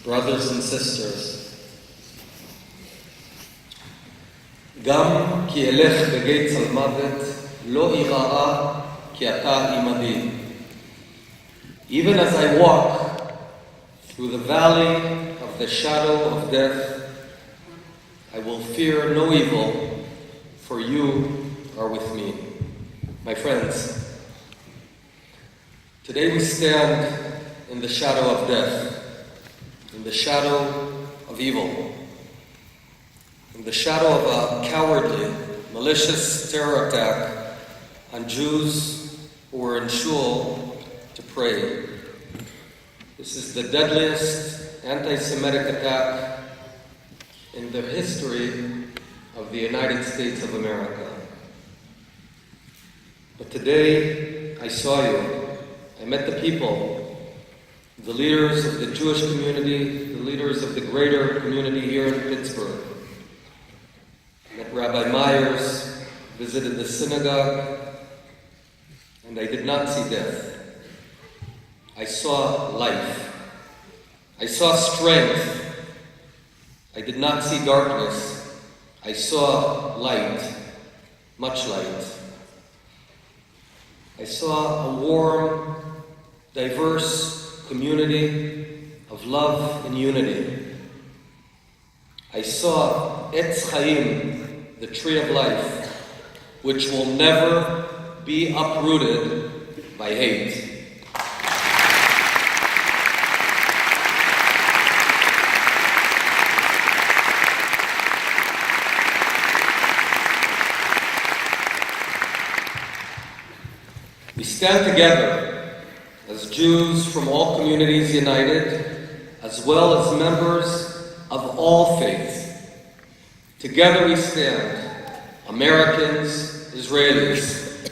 brothers and sisters, גם כי אלך בגיא צלמוות, לא איראה כי אתה עמדי. Even as I walk through the valley of the shadow of death, I will fear no evil, for you are with me. My friends, today we stand in the shadow of death, in the shadow of evil, in the shadow of a cowardly, malicious terror attack on Jews who were in shul to pray. This is the deadliest anti-Semitic attack in the history of the United States of America. But today, I saw you. I met the people, the leaders of the Jewish community, the leaders of the greater community here in Pittsburgh. I met Rabbi Myers, visited the synagogue, and I did not see death. I saw life. I saw strength. I did not see darkness. I saw light, much light. I saw a warm, diverse community of love and unity. I saw Etz Chaim, the tree of life, which will never be uprooted by hate. We stand together as Jews from all communities united, as well as members of all faiths. Together we stand, Americans, Israelis,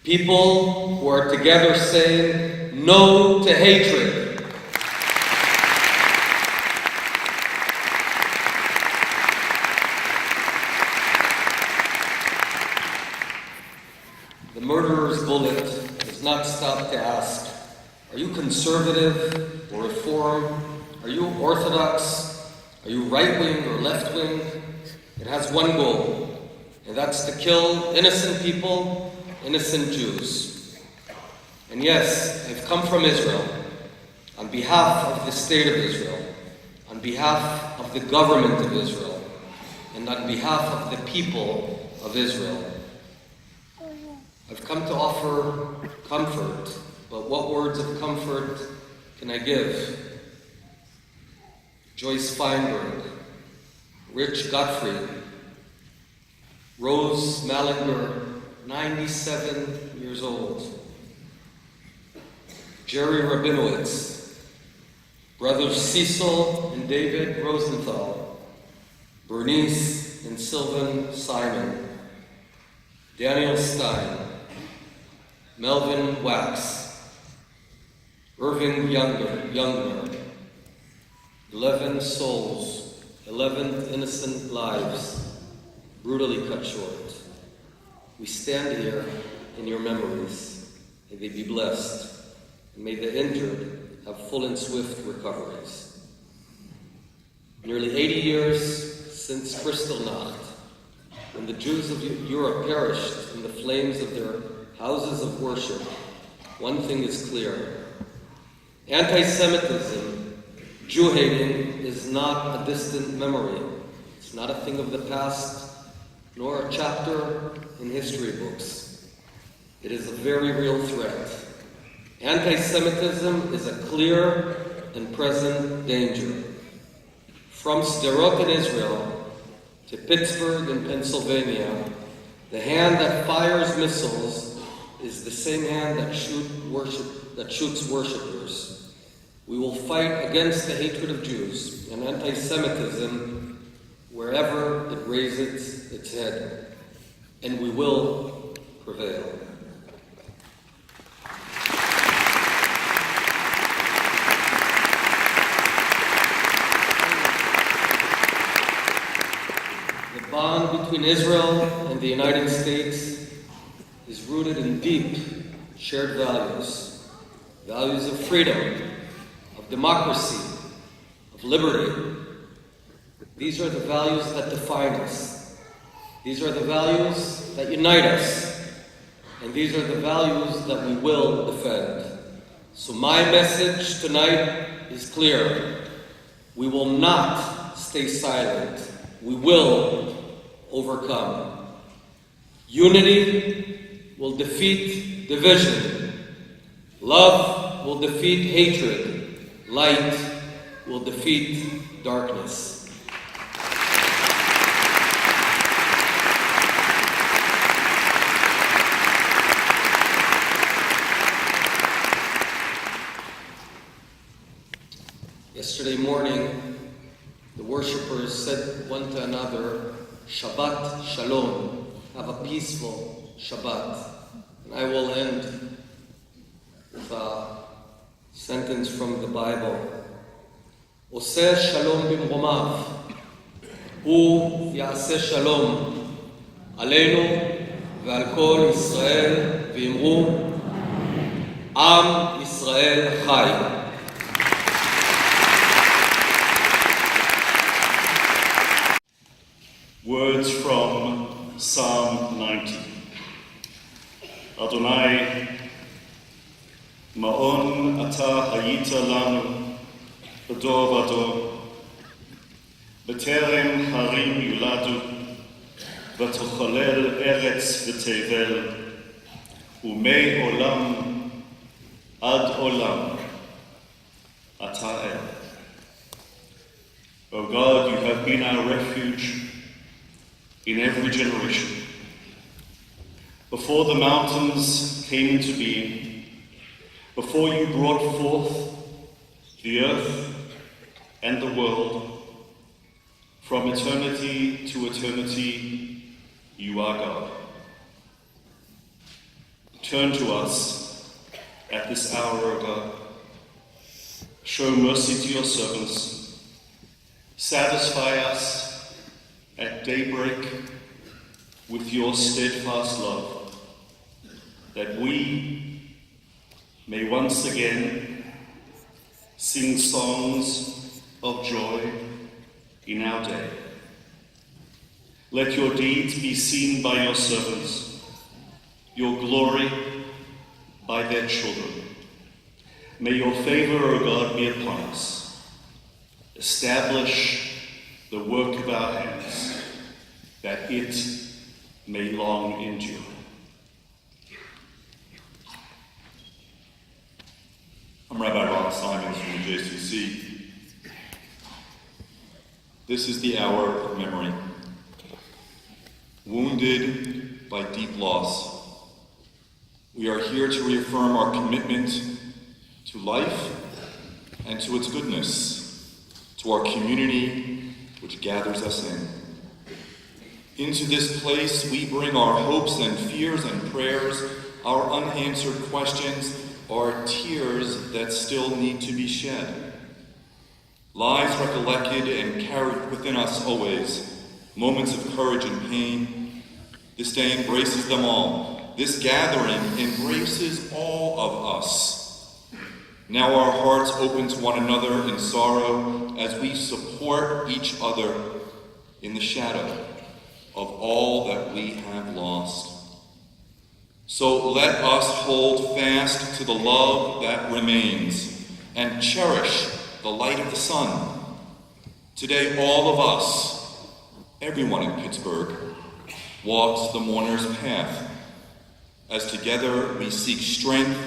people who are together saying no to hatred. The murderer's bullet does not stop to ask, are you conservative or reform? Are you orthodox? Are you right-wing or left-wing? It has one goal, and that's to kill innocent people, innocent Jews. And yes, I've come from Israel on behalf of the state of Israel, on behalf of the government of Israel, and on behalf of the people of Israel. I've come to offer comfort, but what words of comfort can I give? Joyce Feinberg, Rich Gottfried, Rose Malinger, 97 years old, Jerry Rabinowitz, brothers Cecil and David Rosenthal, Bernice and Sylvan Simon, Daniel Stein, Melvin Wax, Irving Youngner, 11 souls, 11 innocent lives, brutally cut short. We stand here in your memories. May they be blessed, and may the injured have full and swift recoveries. Nearly 80 years since Kristallnacht, when the Jews of Europe perished in the flames of their houses of worship, one thing is clear. Anti-Semitism, Jew-hating, is not a distant memory. It's not a thing of the past, nor a chapter in history books. It is a very real threat. Anti-Semitism is a clear and present danger. From Sderot in Israel to Pittsburgh in Pennsylvania, the hand that fires missiles is the same hand that shoots worshipers. We will fight against the hatred of Jews and anti-Semitism wherever it raises its head, and we will prevail. The bond between Israel and the United States is rooted in deep shared values of freedom, of democracy, of liberty. These are the values that define us. These are the values that unite us. And these are the values that we will defend. So my message tonight is clear. We will not stay silent. We will overcome. Unity will defeat division. Love will defeat hatred. Light will defeat darkness. Yesterday morning, the worshipers said one to another, Shabbat Shalom, have a peaceful Shabbat. And I will end with a sentence from the Bible. Oseh Shalom bimromav, hu ya'aseh Shalom, aleinu ve'al kol Yisrael v'imru, Am Yisrael Chai. Words from Psalm 90. Adonai, Ma'on ata hayita lanu, b'dor v'dor, b'terem harim yuladu, v'tochalel eretz v'tevel, umei olam ad olam, ata el. O God, you have been our refuge in every generation. Before the mountains came into being, before you brought forth the earth and the world, from eternity to eternity, you are God. Turn to us at this hour, O God. Show mercy to your servants. Satisfy us at daybreak with your steadfast love, that we may once again sing songs of joy in our day. Let your deeds be seen by your servants, your glory by their children. May your favor, O God, be upon us. Establish the work of our hands, that it may long endure. I'm Rabbi Ron Simons from the JCC. This is the hour of memory. Wounded by deep loss, we are here to reaffirm our commitment to life and to its goodness, to our community which gathers us in. Into this place we bring our hopes and fears and prayers, our unanswered questions, our tears that still need to be shed. Lives recollected and carried within us always, moments of courage and pain. This day embraces them all. This gathering embraces all of us. Now our hearts open to one another in sorrow as we support each other in the shadow of all that we have lost. So let us hold fast to the love that remains and cherish the light of the sun. Today all of us, everyone in Pittsburgh, walks the mourner's path as together we seek strength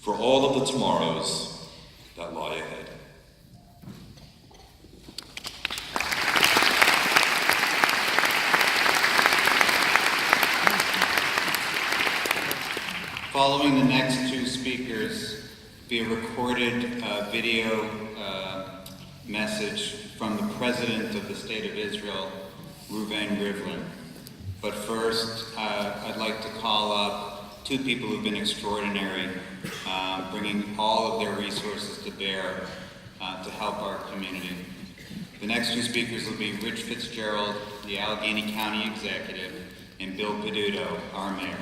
for all of the tomorrows that lie ahead. Following the next two speakers, be a recorded video message from the President of the State of Israel, Reuven Rivlin. But first, I'd like to call up two people who've been extraordinary, bringing all of their resources to bear to help our community. The next two speakers will be Rich Fitzgerald, the Allegheny County Executive, and Bill Peduto, our Mayor.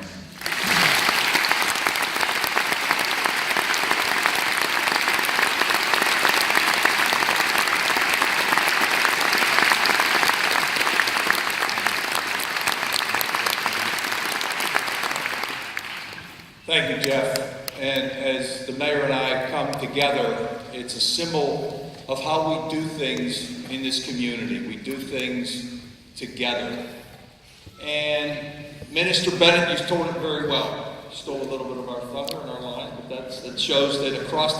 Thank you, Jeff. And as the mayor and I come together, it's a symbol of how we do things in this community. We do things together. And Minister Bennett, you told it very well. You stole a little bit of our thunder and our line, but that shows that across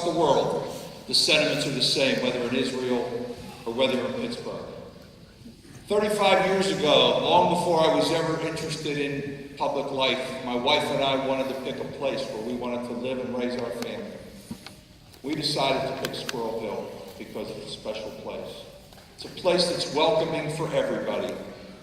the world, the sentiments are the same, whether in Israel or whether in Pittsburgh. 35 years ago, long before I was ever interested in public life, my wife and I wanted to pick a place where we wanted to live and raise our family. We decided to pick Squirrel Hill because it's a special place. It's a place that's welcoming for everybody,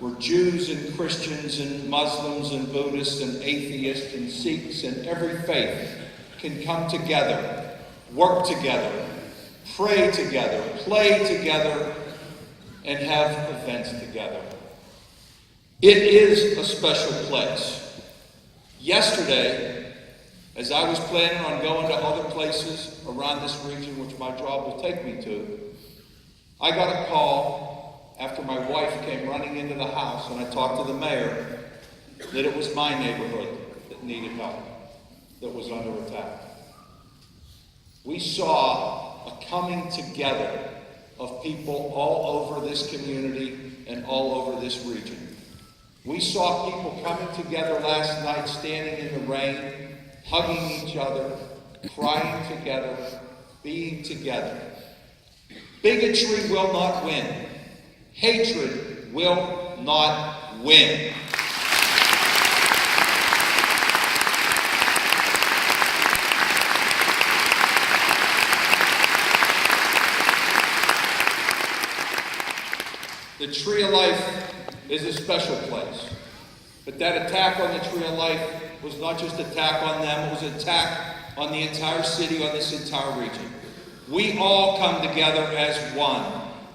where Jews and Christians and Muslims and Buddhists and atheists and Sikhs and every faith can come together, work together, pray together, play together, and have events together. It is a special place. Yesterday, as I was planning on going to other places around this region, which my job will take me to, I got a call after my wife came running into the house, and I talked to the mayor, that it was my neighborhood that needed help, that was under attack. We saw a coming together of people all over this community and all over this region. We saw people coming together last night, standing in the rain, hugging each other, crying together, being together. Bigotry will not win. Hatred will not win. The Tree of Life is a special place. But that attack on the Tree of Life was not just an attack on them, it was an attack on the entire city, on this entire region. We all come together as one.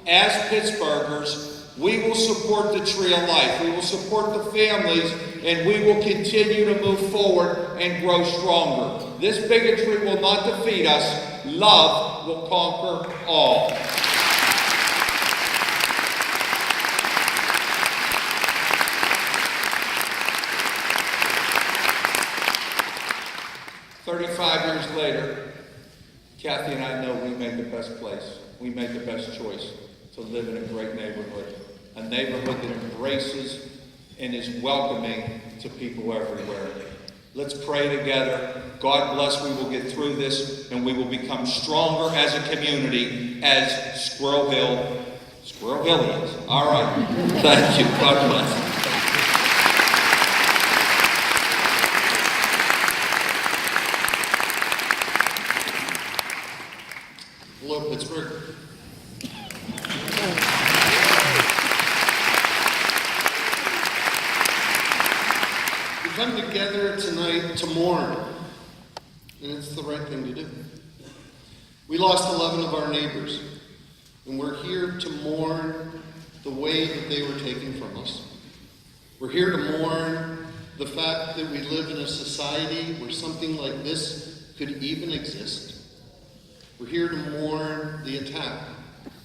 As Pittsburghers, we will support the Tree of Life. We will support the families, and we will continue to move forward and grow stronger. This bigotry will not defeat us. Love will conquer all. Years later, Kathy and I know we made the best place. We made the best choice to live in a great neighborhood. A neighborhood that embraces and is welcoming to people everywhere. Let's pray together. God bless, we will get through this, and we will become stronger as a community, as Squirrel Hill is. All right. Thank you. God bless. Hello, Pittsburgh. We come together tonight to mourn, and it's the right thing to do. We lost 11 of our neighbors, and we're here to mourn the way that they were taken from us. We're here to mourn the fact that we live in a society where something like this could even exist. We're here to mourn the attack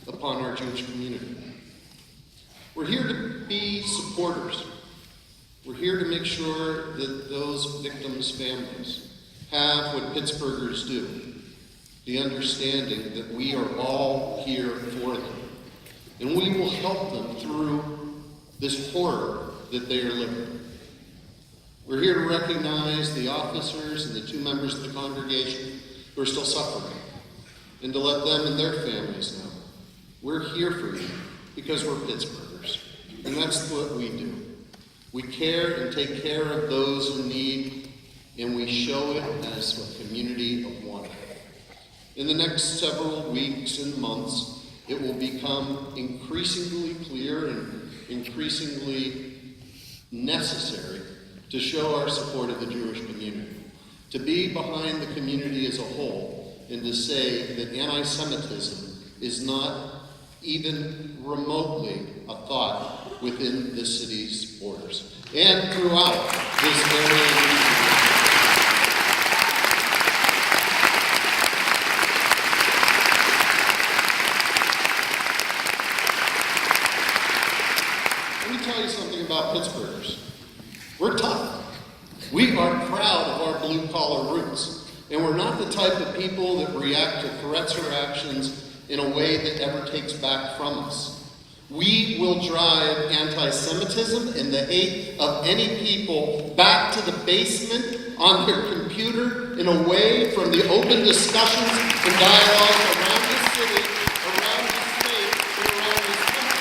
upon our Jewish community. We're here to be supporters. We're here to make sure that those victims' families have what Pittsburghers do, the understanding that we are all here for them. And we will help them through this horror that they are living. We're here to recognize the officers and the 2 members of the congregation who are still suffering, and to let them and their families know we're here for you because we're Pittsburghers. And that's what we do. We care and take care of those in need, and we show it as a community of one. In the next several weeks and months, it will become increasingly clear and increasingly necessary to show our support of the Jewish community, to be behind the community as a whole, and to say that anti-Semitism is not even remotely a thought within the city's borders and throughout this area. Let me tell you something about Pittsburghers. We're tough. We are proud of our blue-collar roots, and we're not the type of people that react to threats or actions in a way that ever takes back from us. We will drive anti-Semitism and the hate of any people back to the basement on their computer and away from the open discussions and dialogue around this city, around this state, and around this country.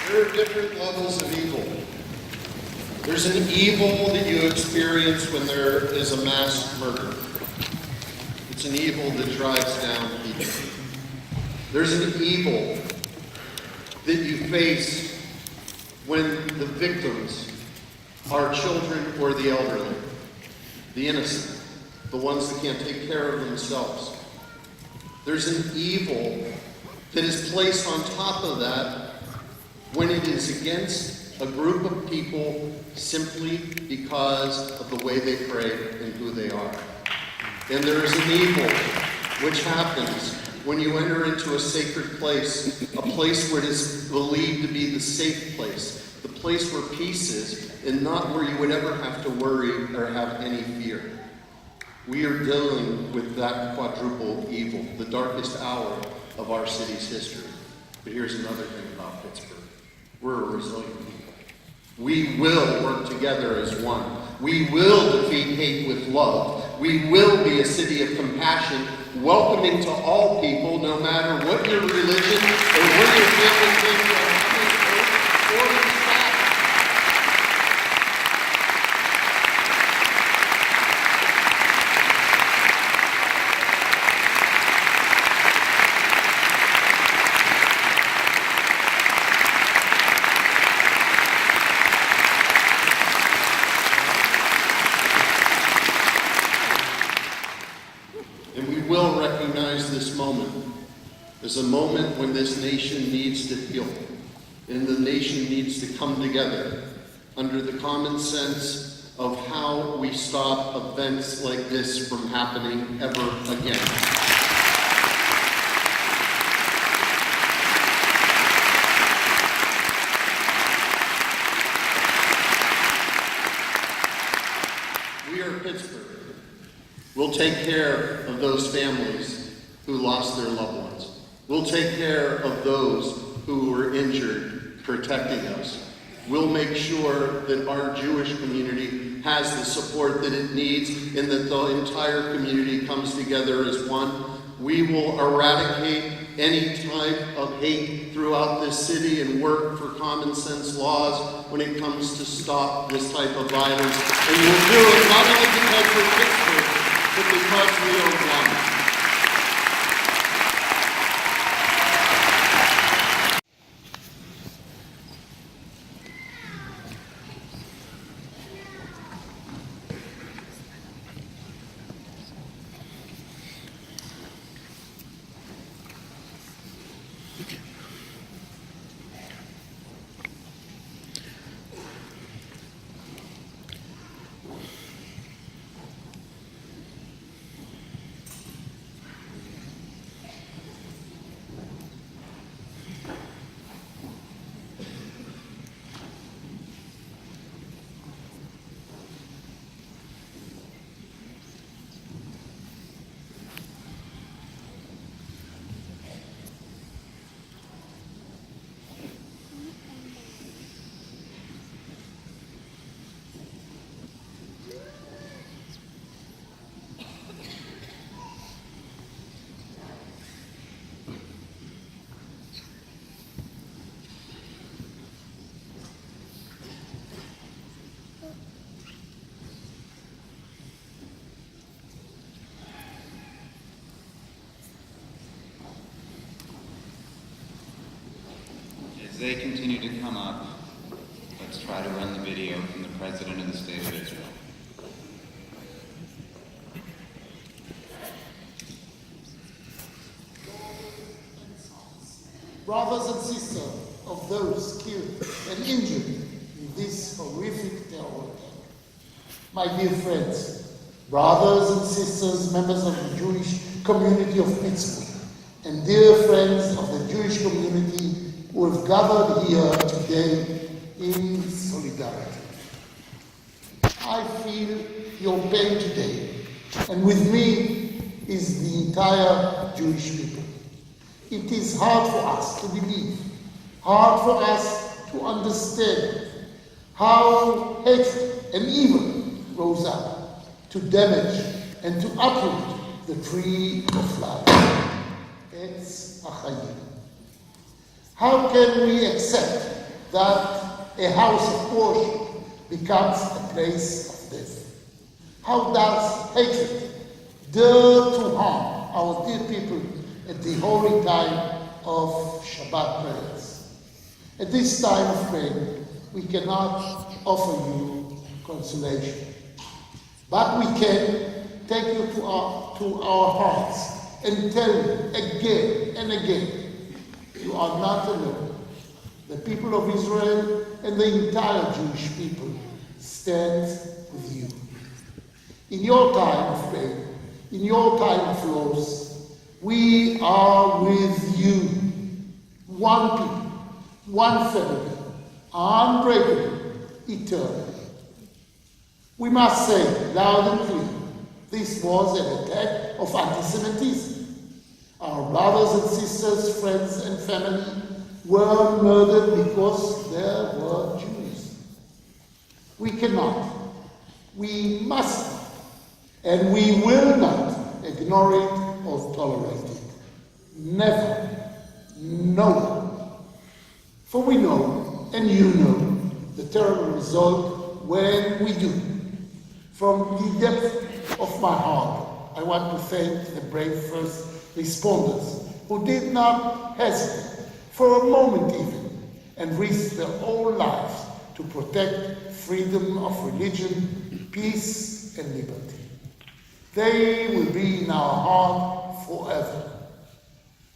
There are different levels of evil. There's an evil that you experience when there is a mass murder. It's an evil that drives down people. There's an evil that you face when the victims are children or the elderly, the innocent, the ones that can't take care of themselves. There's an evil that is placed on top of that when it is against a group of people simply because of the way they pray and who they are. And there is an evil which happens when you enter into a sacred place, a place where it is believed to be the safe place, the place where peace is, and not where you would ever have to worry or have any fear. We are dealing with that quadruple evil, the darkest hour of our city's history. But here's another thing about Pittsburgh. We're a resilient people. We will work together as one. We will defeat hate with love. We will be a city of compassion, welcoming to all people, no matter what your religion or where your family came from, or your status. And we will recognize this moment as a moment when this nation needs to heal, and the nation needs to come together under the common sense of how we stop events like this from happening ever again. We are Pittsburgh. We'll take care of those families who lost their loved ones. We'll take care of those who were injured, protecting us. We'll make sure that our Jewish community has the support that it needs and that the entire community comes together as one. We will eradicate any type of hate throughout this city and work for common sense laws when it comes to stop this type of violence. And we'll do it not only because we're Pittsburgh, but because we are one. As they continue to come up, let's try to run the video from the President of the State of Israel. brothers and sisters of those killed and injured in this horrific terror attack. My dear friends, brothers and sisters, members of the Jewish community of Pittsburgh, and dear friends of the Jewish community who have gathered here today in solidarity. I feel your pain today, and with me is the entire Jewish people. It is hard for us to believe, hard for us to understand how hatred and evil rose up to damage and to uproot the tree of life. Etz HaChaim. How can we accept that a house of worship becomes a place of death? How does hatred dare to harm our dear people at the holy time of Shabbat prayers? At this time of pain, we cannot offer you consolation, but we can take you to our hearts and tell you again and again, you are not alone. The people of Israel and the entire Jewish people stand with you. In your time of pain, in your time of loss, we are with you. One people, one family, unbreakable, eternal. We must say loud and clear, this was an attack of anti-Semitism. Our brothers and sisters, friends and family were murdered because there were Jews. We cannot, we must not, and we will not ignore it or tolerate it. Never. No one. For we know, and you know, the terrible result when we do. From the depth of my heart, I want to thank the brave first responders who did not hesitate for a moment even and risked their own lives to protect freedom of religion, peace, and liberty. They will be in our heart forever.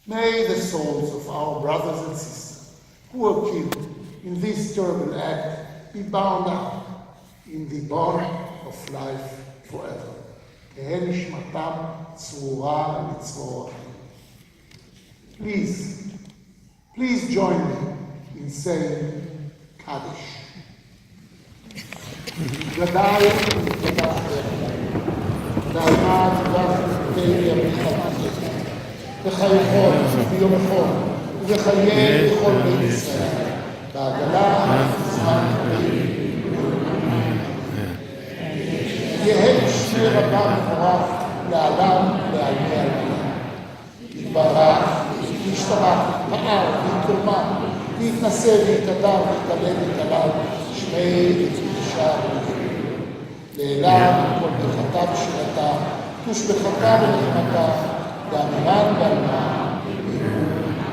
May the souls of our brothers and sisters who were killed in this terrible act be bound up in the bond of life forever. תהא נשמתם צרורה לצרור החיים. Please join me in saying Kaddish. גדל וגדל ועלמד וגדל ימיך בחייכון ביומכון ובחיי כל בית ישראל בעגלה זמן יהא שני רבה מבורך לעולם ועלמי עלמי. יתברך, ישתבח, פעל, ויתקומם, ויתנשא, ויתהדר, ויתעלה, ויתעלל, שמי וקדושה ולכם. לעילם כל ברכתה ושלתה, תושבחתה ונחמתה, באמירן ועלמה,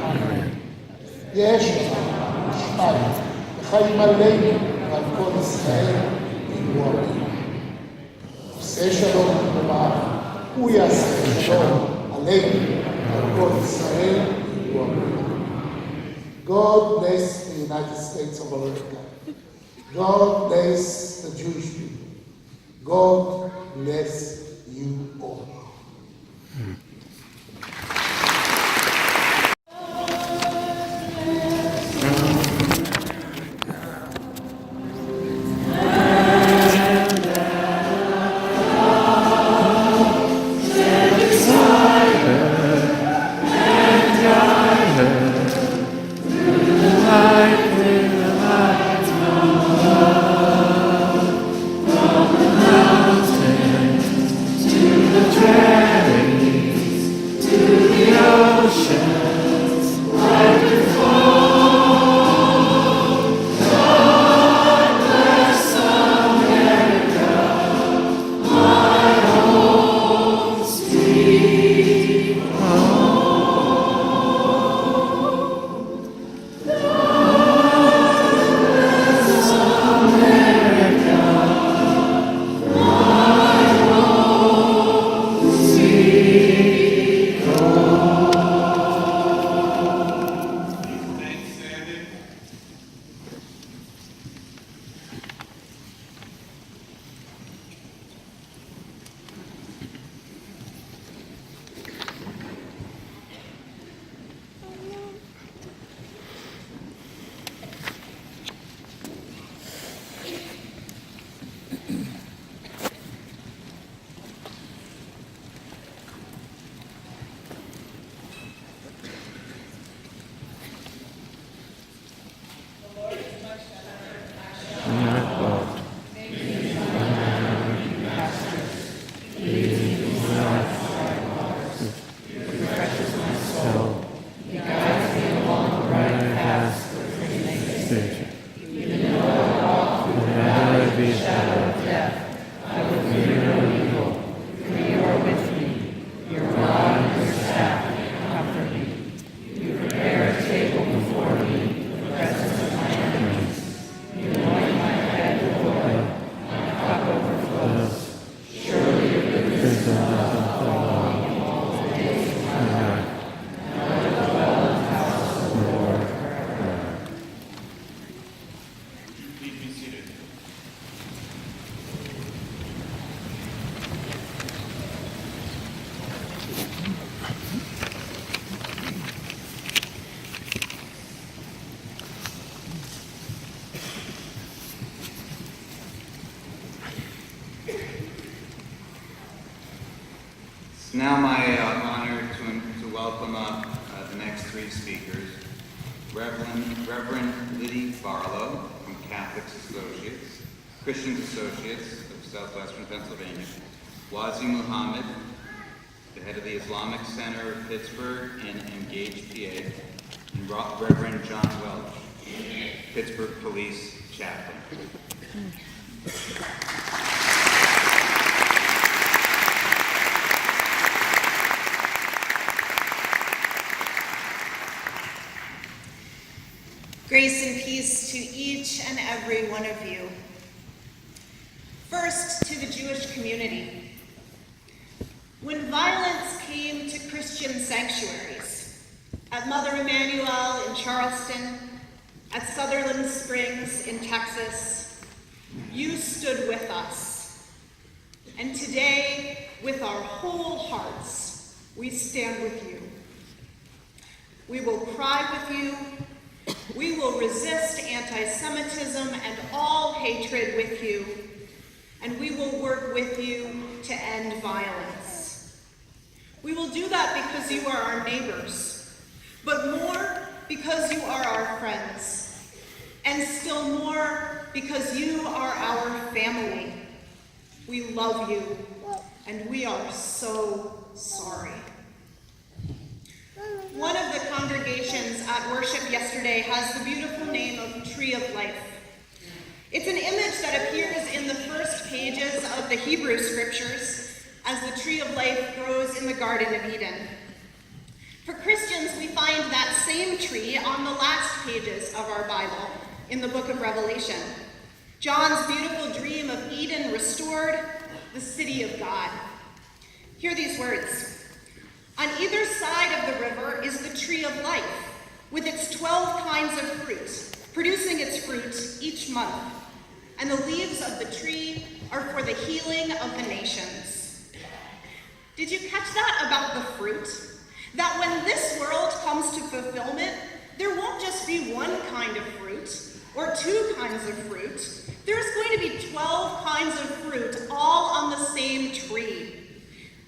אמן. יש לנו, שמי, וחיים עלינו ועל כל ישראל, יהיו אמן. עושה שלום במקומם, הוא יעשה שלום עלינו ועל כל ישראל, יהיו אמן. God bless the United States of America. God bless the Jewish people. God bless you all. Please be seated. It's now my honor to welcome up the next three speakers. Reverend Liddy Barlow from Catholics Associates, Christians Associates of Southwestern Pennsylvania, Wazi Muhammad, the head of the Islamic Center of Pittsburgh and Engage PA, and Reverend John Welch, Pittsburgh Police Chaplain. Grace and peace to each and every one of you. First, to the Jewish community. When violence came to Christian sanctuaries, at Mother Emanuel in Charleston, at Sutherland Springs in Texas, you stood with us. And today, with our whole hearts, we stand with you. We will cry with you. We will resist anti-Semitism and all hatred with you, and we will work with you to end violence. We will do that because you are our neighbors, but more because you are our friends, and still more because you are our family. We love you, and we are so sorry. One of the congregations at worship yesterday has the beautiful name of Tree of Life. It's an image that appears in the first pages of the Hebrew Scriptures as the Tree of Life grows in the Garden of Eden. For Christians, we find that same tree on the last pages of our Bible in the book of Revelation. John's beautiful dream of Eden restored, the city of God. Hear these words. On either side of the river is the tree of life, with its 12 kinds of fruit, producing its fruit each month. And the leaves of the tree are for the healing of the nations. Did you catch that about the fruit? That when this world comes to fulfillment, there won't just be one kind of fruit, or 2 kinds of fruit. There's going to be 12 kinds of fruit, all on the same tree.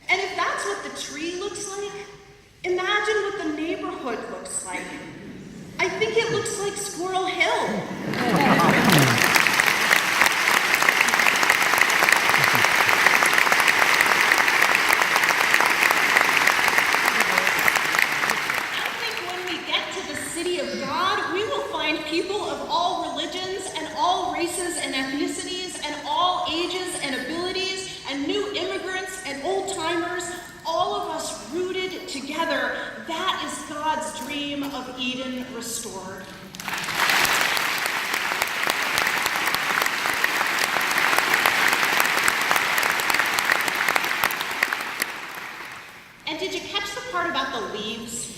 And if that's what the tree looks like, imagine what the neighborhood looks like. I think it looks like Squirrel Hill. I think when we get to the city of God, we will find people of all religions and all races and ethnicities and all ages and abilities and new immigrants and old-timers, all of us rooted together. That is God's dream of Eden restored. And did you catch the part about the leaves?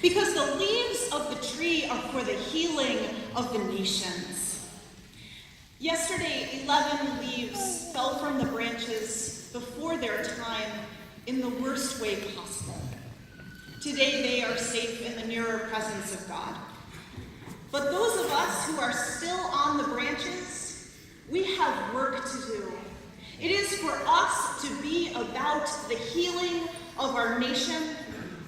Because the leaves of the tree are for the healing of the nations. Yesterday, 11 leaves fell from the branches before their time in the worst way possible. Today, they are safe in the nearer presence of God. But those of us who are still on the branches, we have work to do. It is for us to be about the healing of our nation,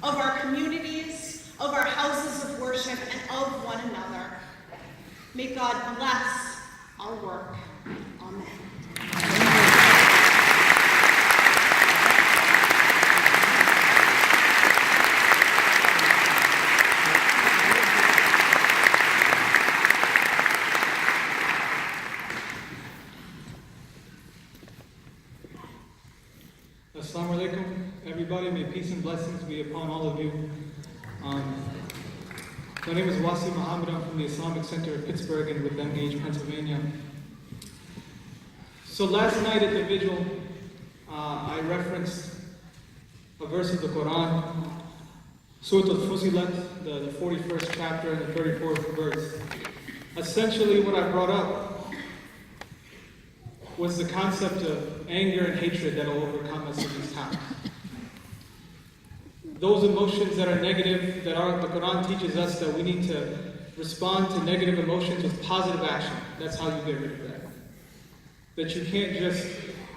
of our communities, of our houses of worship, and of one another. May God bless our work. Amen. Assalamu alaikum, everybody. May peace and blessings be upon all of you. My name is Wazi Muhammad. I'm from the Islamic Center of Pittsburgh and with Engage, Pennsylvania. So last night at the Vigil, I referenced a verse of the Quran, Surah Al-Fusilat, the 41st chapter and the 34th verse. Essentially what I brought up was the concept of anger and hatred that will overcome us in these times. Those emotions that are negative, the Quran teaches us that we need to respond to negative emotions with positive action. That's how you get rid of that. That you can't just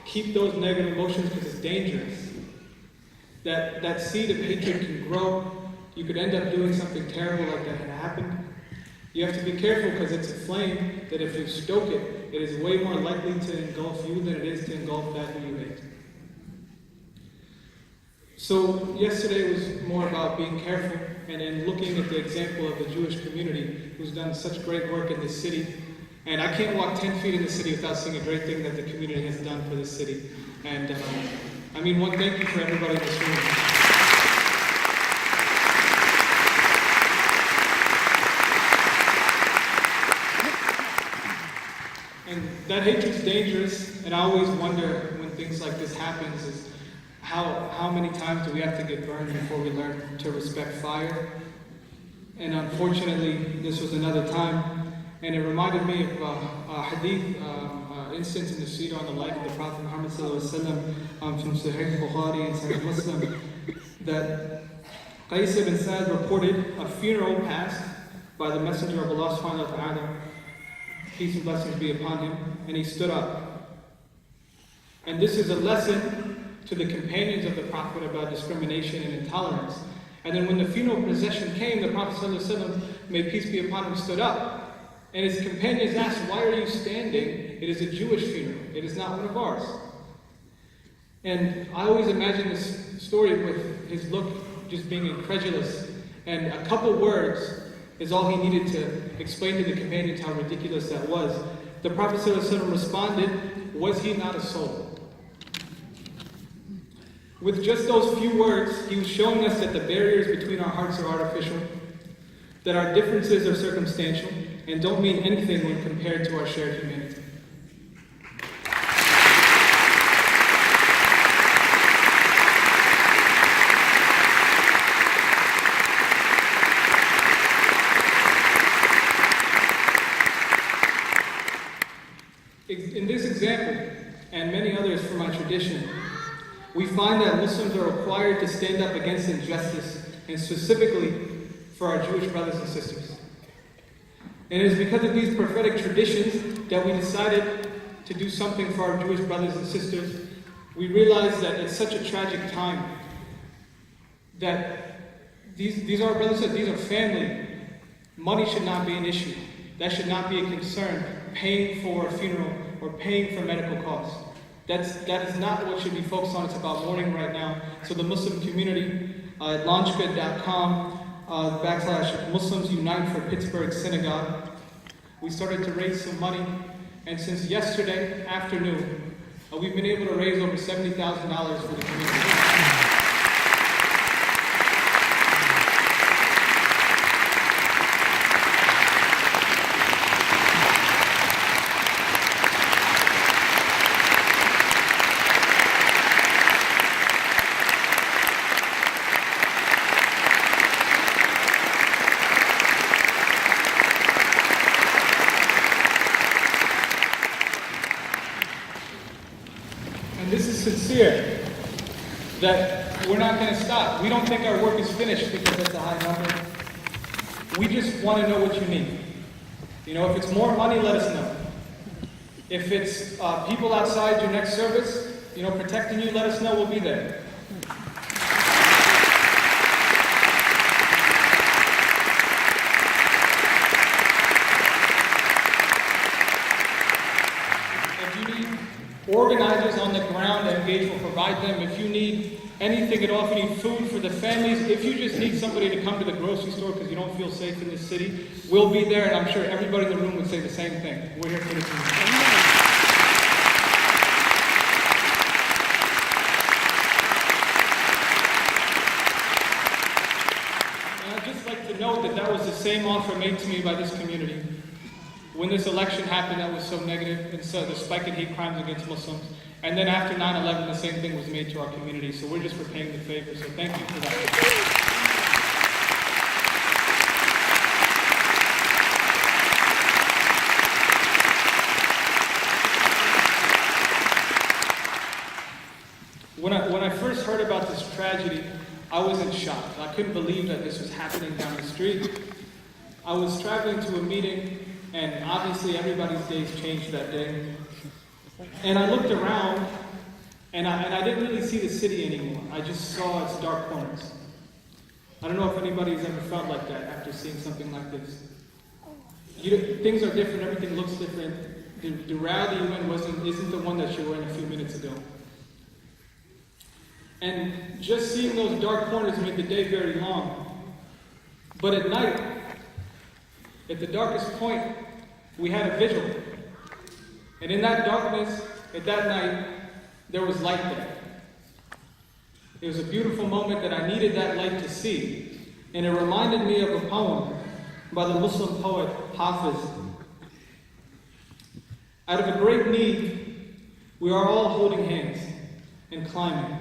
keep those negative emotions because it's dangerous. That seed of hatred can grow. You could end up doing something terrible like that had happened. You have to be careful because it's a flame that if you stoke it, it is way more likely to engulf you than it is to engulf that who you hate. So yesterday was more about being careful and then looking at the example of the Jewish community who's done such great work in this city. And I can't walk 10 feet in the city without seeing a great thing that the community has done for this city. And one thank you for everybody in this room. And that hatred's dangerous, and I always wonder when things like this happens is how many times do we have to get burned before we learn to respect fire? And unfortunately, this was another time, and it reminded me of a hadith instance in the Sira on the life of the Prophet Muhammad ﷺ from Sahih Bukhari and Sahih Muslim, that Qais ibn Sa'd reported a funeral passed by the Messenger of Allah subhanahu wa ta'ala, peace and blessings be upon him, and he stood up. And this is a lesson to the companions of the Prophet about discrimination and intolerance. And then when the funeral procession came, the Prophet ﷺ, may peace be upon him, stood up. And his companions asked, why are you standing? It is a Jewish funeral. It is not one of ours. And I always imagine this story with his look just being incredulous. And a couple words is all he needed to explain to the companions how ridiculous that was. The Prophet ﷺ responded, was he not a soul? With just those few words, he was showing us that the barriers between our hearts are artificial, that our differences are circumstantial, and don't mean anything when compared to our shared humanity. In this example, and many others from my tradition, we find that Muslims are required to stand up against injustice, and specifically for our Jewish brothers and sisters. And it is because of these prophetic traditions that we decided to do something for our Jewish brothers and sisters. We realized that it's such a tragic time that these are brothers and these are family. Money should not be an issue. That should not be a concern, paying for a funeral or paying for medical costs. That is not what should be focused on. It's about mourning right now. So the Muslim community at launchgood.com /Muslims Unite for Pittsburgh Synagogue. We started to raise some money, and since yesterday afternoon, we've been able to raise over $70,000 for the community. Sincere that we're not going to stop. We don't think our work is finished because that's a high number. We just want to know what you need. If it's more money, let us know. If it's people outside your next service, protecting you, let us know. We'll be there. Organizers on the ground that engage will provide them. If you need anything at all, if you need food for the families, if you just need somebody to come to the grocery store because you don't feel safe in this city, we'll be there, and I'm sure everybody in the room would say the same thing. We're here for the community. And I'd just like to note that was the same offer made to me by this community when this election happened that was so negative, and so the spike in hate crimes against Muslims. And then after 9/11, the same thing was made to our community. So we're just repaying the favor. So thank you for that. When I first heard about this tragedy, I was in shock. I couldn't believe that this was happening down the street. I was traveling to a meeting, and obviously everybody's days changed that day. And I looked around, and I didn't really see the city anymore. I just saw its dark corners. I don't know if anybody's ever felt like that after seeing something like this. Things are different, everything looks different. The rally you went isn't the one that you were in a few minutes ago. And just seeing those dark corners made the day very long. But at night, at the darkest point, we had a vigil. And in that darkness, at that night, there was light there. It was a beautiful moment that I needed that light to see. And it reminded me of a poem by the Muslim poet Hafiz. Out of a great need, we are all holding hands and climbing.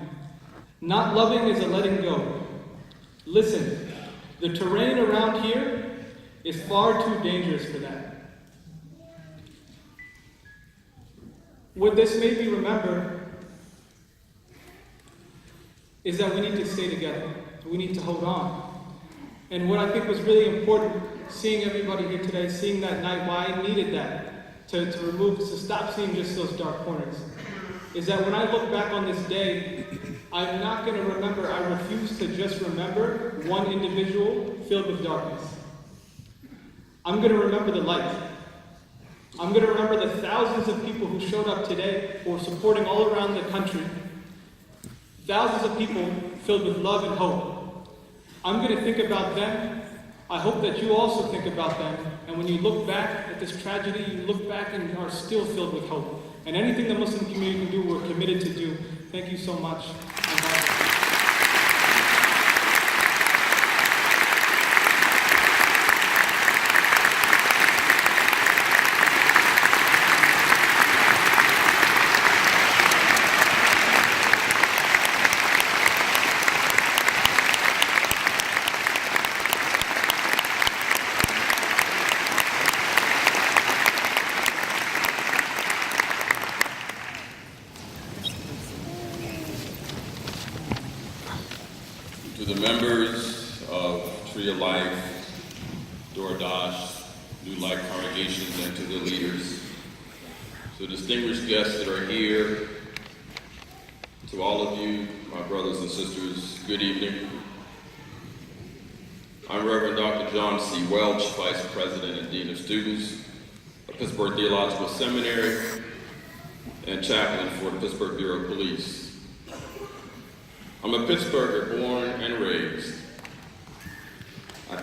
Not loving is a letting go. Listen, the terrain around here is far too dangerous for that. What this made me remember is that we need to stay together. We need to hold on. And what I think was really important, seeing everybody here today, seeing that night, why I needed that, to stop seeing just those dark corners, is that when I look back on this day, I'm not going to remember, I refuse to just remember one individual filled with darkness. I'm going to remember the light. I'm going to remember the thousands of people who showed up today or supporting all around the country. Thousands of people filled with love and hope. I'm going to think about them. I hope that you also think about them. And when you look back at this tragedy, you look back and are still filled with hope. And anything the Muslim community can do, we're committed to do. Thank you so much. To the members of Tree of Life, DoorDash, New Life congregations, and to the leaders, to distinguished guests that are here, to all of you, my brothers and sisters, good evening. I'm Reverend Dr. John C. Welch, Vice President and Dean of Students of Pittsburgh Theological Seminary and Chaplain for the Pittsburgh Bureau of Police. I'm a Pittsburgher, born and raised. I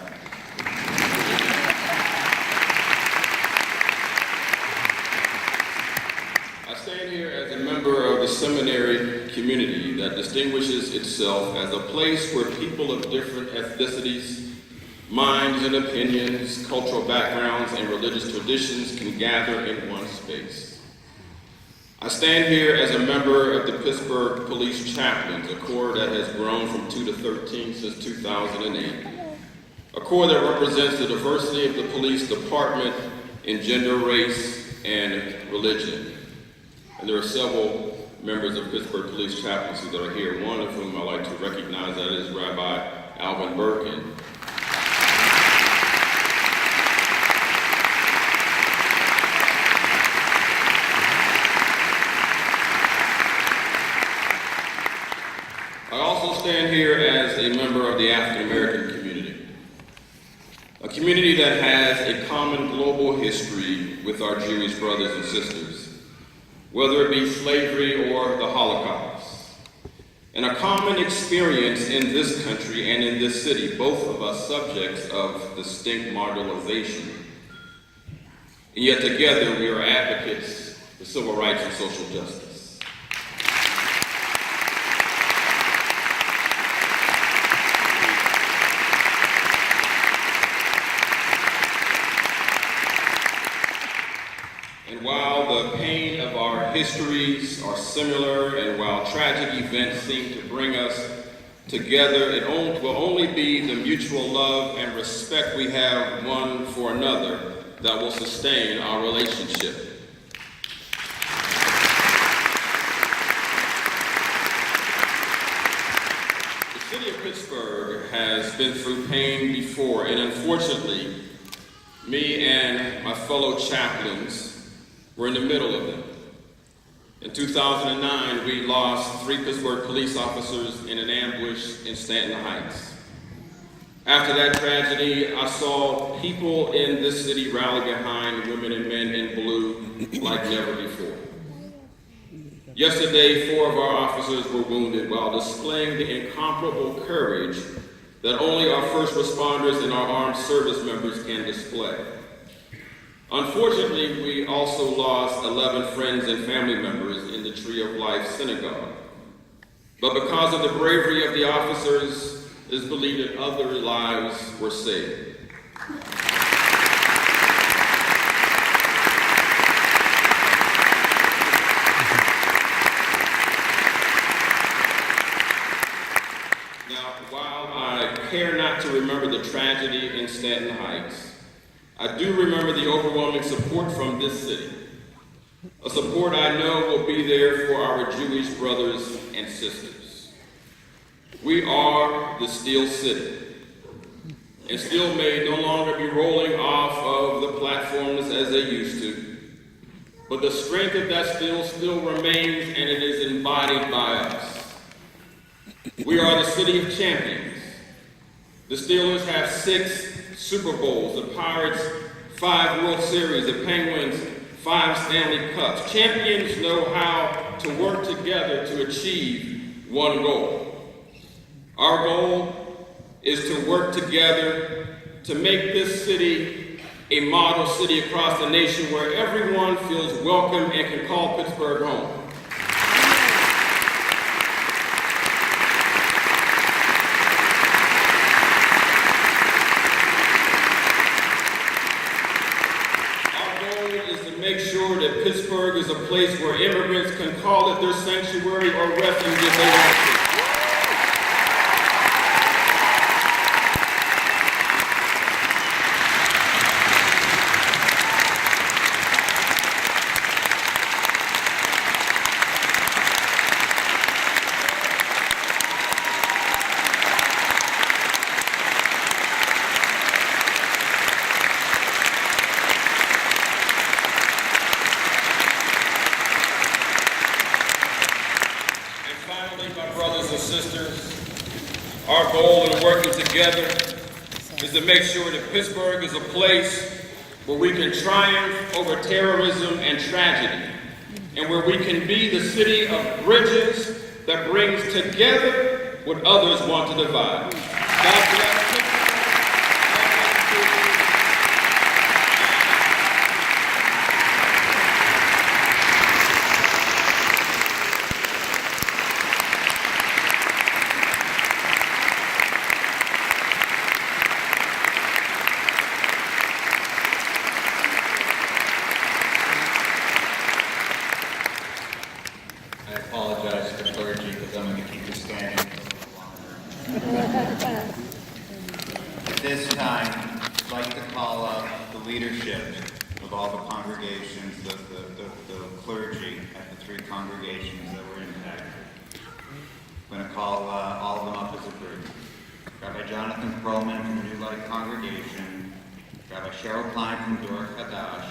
stand here as a member of the seminary community that distinguishes itself as a place where people of different ethnicities, minds and opinions, cultural backgrounds, and religious traditions can gather in one space. I stand here as a member of the Pittsburgh Police Chaplains, a corps that has grown from 2 to 13 since 2008. A corps that represents the diversity of the police department in gender, race, and religion. And there are several members of Pittsburgh Police Chaplaincy that are here, one of whom I'd like to recognize, that is Rabbi Alvin Birkin. I also stand here as a member of the African American community, a community that has a common global history with our Jewish brothers and sisters, whether it be slavery or the Holocaust, and a common experience in this country and in this city, both of us subjects of distinct marginalization. And yet together we are advocates for civil rights and social justice. And while the pain of our histories are similar and while tragic events seem to bring us together, it will only be the mutual love and respect we have one for another that will sustain our relationship. The city of Pittsburgh has been through pain before, and unfortunately, me and my fellow chaplains were in the middle of it. In 2009, we lost 3 Pittsburgh police officers in an ambush in Stanton Heights. After that tragedy, I saw people in this city rally behind women and men in blue like never before. Yesterday, 4 of our officers were wounded while displaying the incomparable courage that only our first responders and our armed service members can display. Unfortunately, we also lost 11 friends and family members in the Tree of Life synagogue. But because of the bravery of the officers, it is believed that other lives were saved. Now, while I care not to remember the tragedy in Stanton Heights, I do remember the overwhelming support from this city, a support I know will be there for our Jewish brothers and sisters. We are the Steel City, and steel may no longer be rolling off of the platforms as they used to, but the strength of that steel still remains, and it is embodied by us. We are the city of champions. The Steelers have 6 Super Bowls, the Pirates 5 World Series, the Penguins 5 Stanley Cups. Champions know how to work together to achieve one goal. Our goal is to work together to make this city a model city across the nation where everyone feels welcome and can call Pittsburgh home. That Pittsburgh is a place where immigrants can call it their sanctuary or refuge if they want to. Our goal in working together is to make sure that Pittsburgh is a place where we can triumph over terrorism and tragedy, and where we can be the city of bridges that brings together what others want to divide. God bless Pittsburgh. I apologize to the clergy because I'm going to keep you standing a little longer. At this time, I'd like to call up the leadership of all the congregations, the clergy at the 3 congregations that were impacted. I'm going to call all of them up as a group. Rabbi Jonathan Perlman from the New Life Congregation, Rabbi Cheryl Klein from Dor Hadash,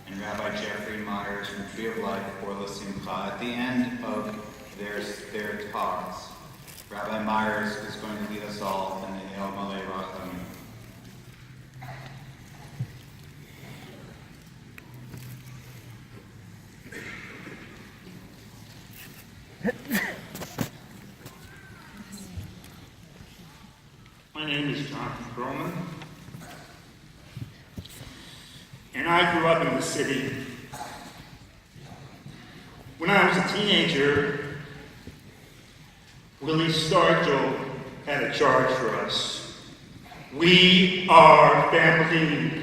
and Rabbi Jeffrey Myers from Tree of Life for La Simcha. At the end of their talks, Rabbi Myers is going to lead us all in the El Malei Rachamim. My name is Jonathan Perlman, and I grew up in the city. When I was a teenager, Willie Stargell had a charge for us. We are family.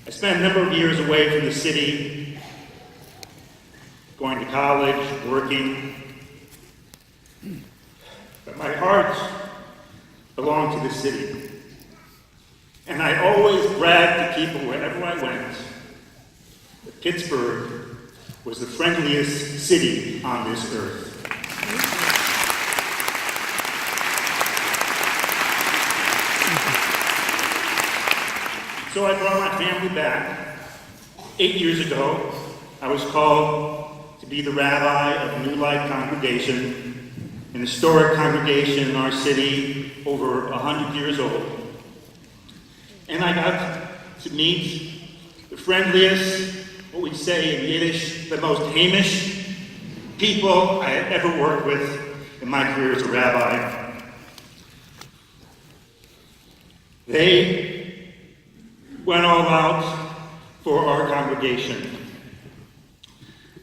I spent a number of years away from the city, going to college, working. But my heart belonged to the city. And I always bragged to people wherever I went that Pittsburgh was the friendliest city on this earth. So I brought my family back. 8 years ago, I was called to be the rabbi of New Life Congregation, an historic congregation in our city, over 100 years old. And I got to meet the friendliest, what we say in Yiddish, the most Hamish people I had ever worked with in my career as a rabbi. They went all out for our congregation,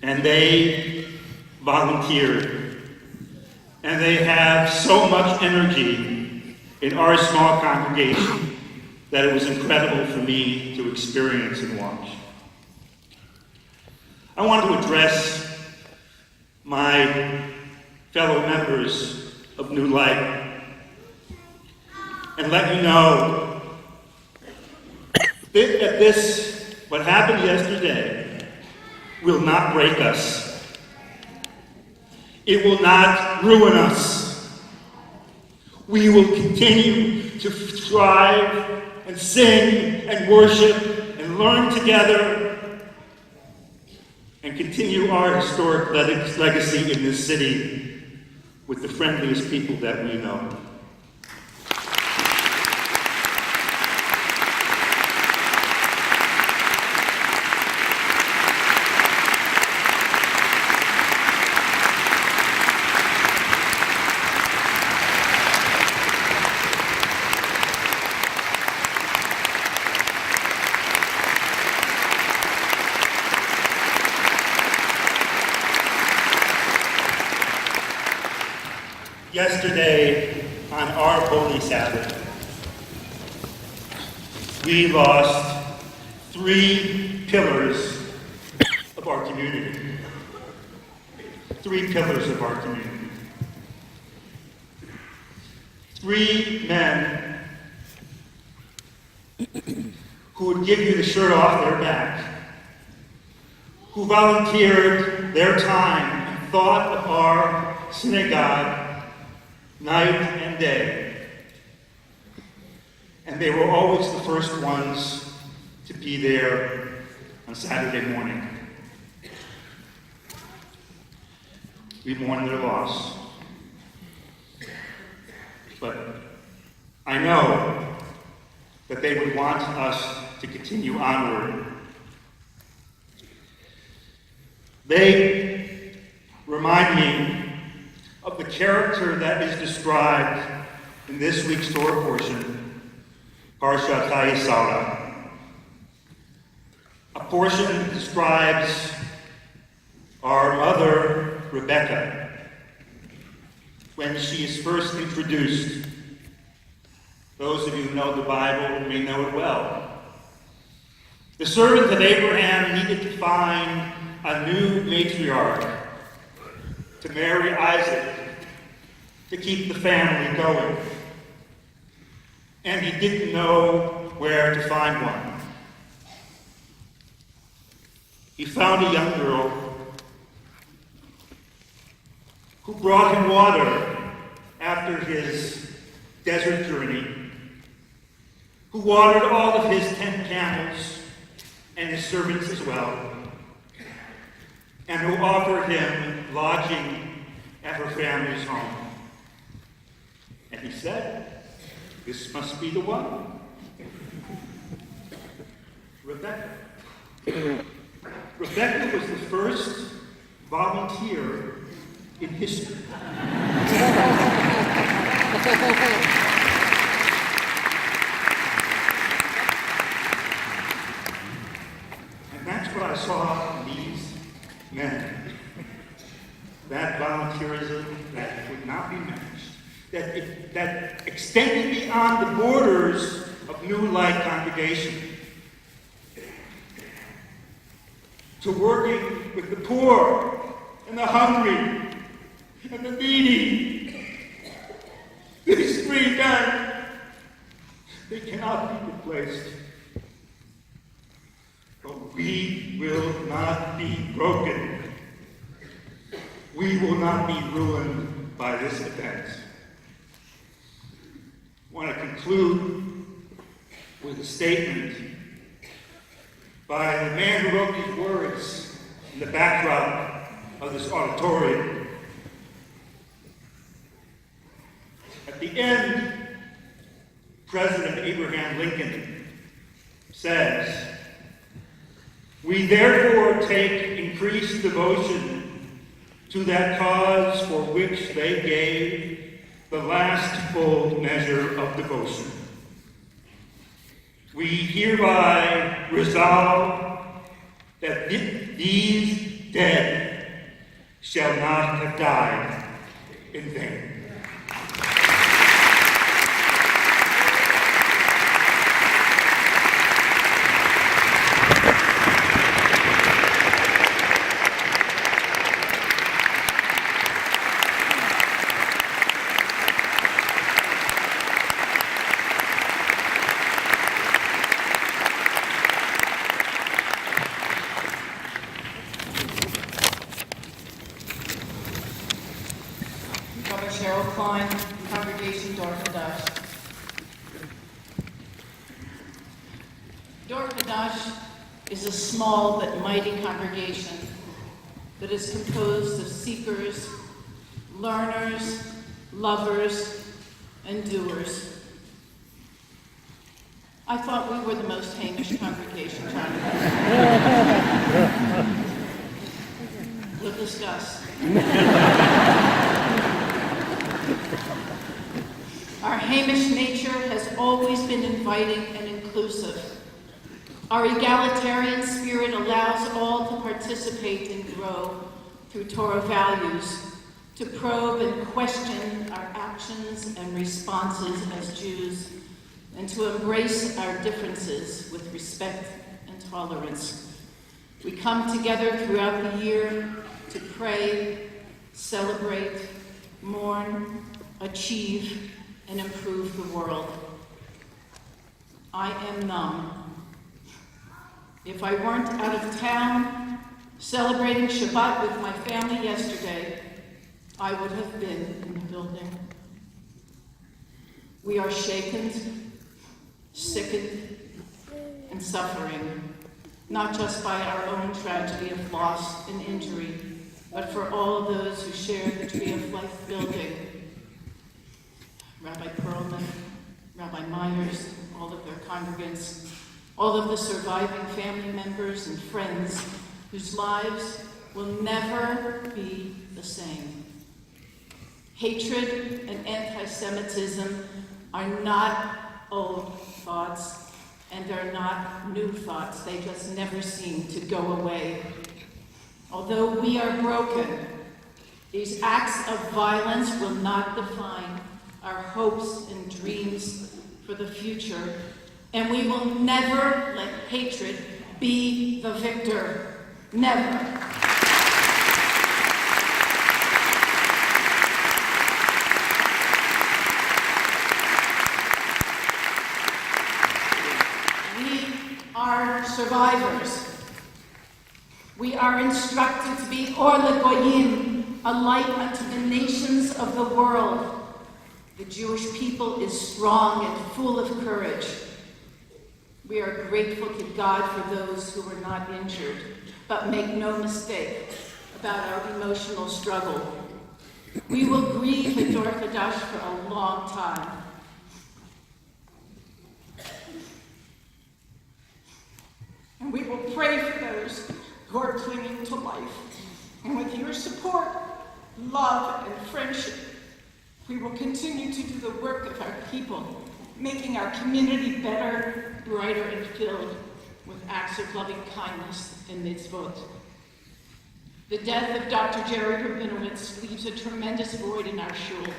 and they volunteered, and they have so much energy in our small congregation that it was incredible for me to experience and watch. I want to address my fellow members of New Life and let you know that this, what happened yesterday, will not break us. It will not ruin us. We will continue to strive and sing and worship and learn together and continue our historic legacy in this city with the friendliest people that we know. Yesterday, on our Holy Sabbath, we lost 3 pillars of our community. 3 pillars of our community. 3 men who would give you the shirt off their back, who volunteered their time and thought of our synagogue night and day. And they were always the first ones to be there on Saturday morning. We mourn their loss. But I know that they would want us to continue onward. They remind me of the character that is described in this week's Torah portion, Parshat Vayisara. A portion that describes our mother, Rebecca, when she is first introduced. Those of you who know the Bible may know it well. The servant of Abraham needed to find a new matriarch to marry Isaac, to keep the family going. And he didn't know where to find one. He found a young girl who brought him water after his desert journey, who watered all of his 10 camels and his servants as well, and who offered him lodging at her family's home. And he said, "This must be the one." Rebecca. Rebecca was the first volunteer in history. And that's what I saw in these men. That volunteerism that would not be matched, that extended beyond the borders of New Life congregation. to working with the poor and the hungry and the needy. These three men, they cannot be replaced. But we will not be broken. We will not be ruined by this event. I want to conclude with a statement by the man who wrote these words in the backdrop of this auditorium. At the end, President Abraham Lincoln says, "We therefore take increased devotion to that cause for which they gave the last full measure of devotion. We hereby resolve that these dead shall not have died in vain." Is a small but mighty congregation that is composed of seekers, learners, lovers, and doers. I thought we were the most Hamish congregation, John. We'll discuss. Our Hamish nature has always been inviting and inclusive. Our egalitarian spirit allows all to participate and grow through Torah values, to probe and question our actions and responses as Jews, and to embrace our differences with respect and tolerance. We come together throughout the year to pray, celebrate, mourn, achieve, and improve the world. I am numb. If I weren't out of town celebrating Shabbat with my family yesterday, I would have been in the building. We are shaken, sickened, and suffering, not just by our own tragedy of loss and injury, but for all of those who share the Tree of Life building. Rabbi Perlman, Rabbi Myers, all of their congregants, all of the surviving family members and friends whose lives will never be the same. Hatred and anti-Semitism are not old thoughts, and they're not new thoughts. They just never seem to go away. Although we are broken, these acts of violence will not define our hopes and dreams for the future. And we will never let hatred be the victor. Never. We are survivors. We are instructed to be Or LeGoyim, a light unto the nations of the world. The Jewish people is strong and full of courage. We are grateful to God for those who were not injured, but make no mistake about our emotional struggle. We will grieve at Dor Chadash for a long time. And we will pray for those who are clinging to life. And with your support, love, and friendship, we will continue to do the work of our people, making our community better, brighter, and filled with acts of loving kindness and mitzvot. The death of Dr. Jerry Rabinowitz leaves a tremendous void in our shul.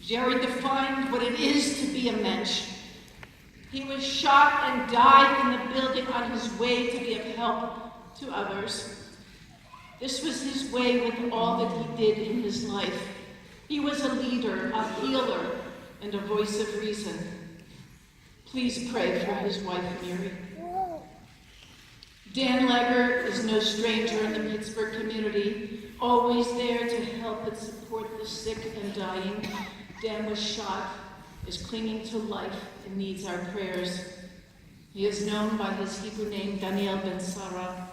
Jerry defined what it is to be a mensch. He was shot and died in the building on his way to be of help to others. This was his way with all that he did in his life. He was a leader, a healer, and a voice of reason. Please pray for his wife, Mary. Dan Legger is no stranger in the Pittsburgh community, always there to help and support the sick and dying. Dan was shot, is clinging to life, and needs our prayers. He is known by his Hebrew name, Daniel Ben Sarah.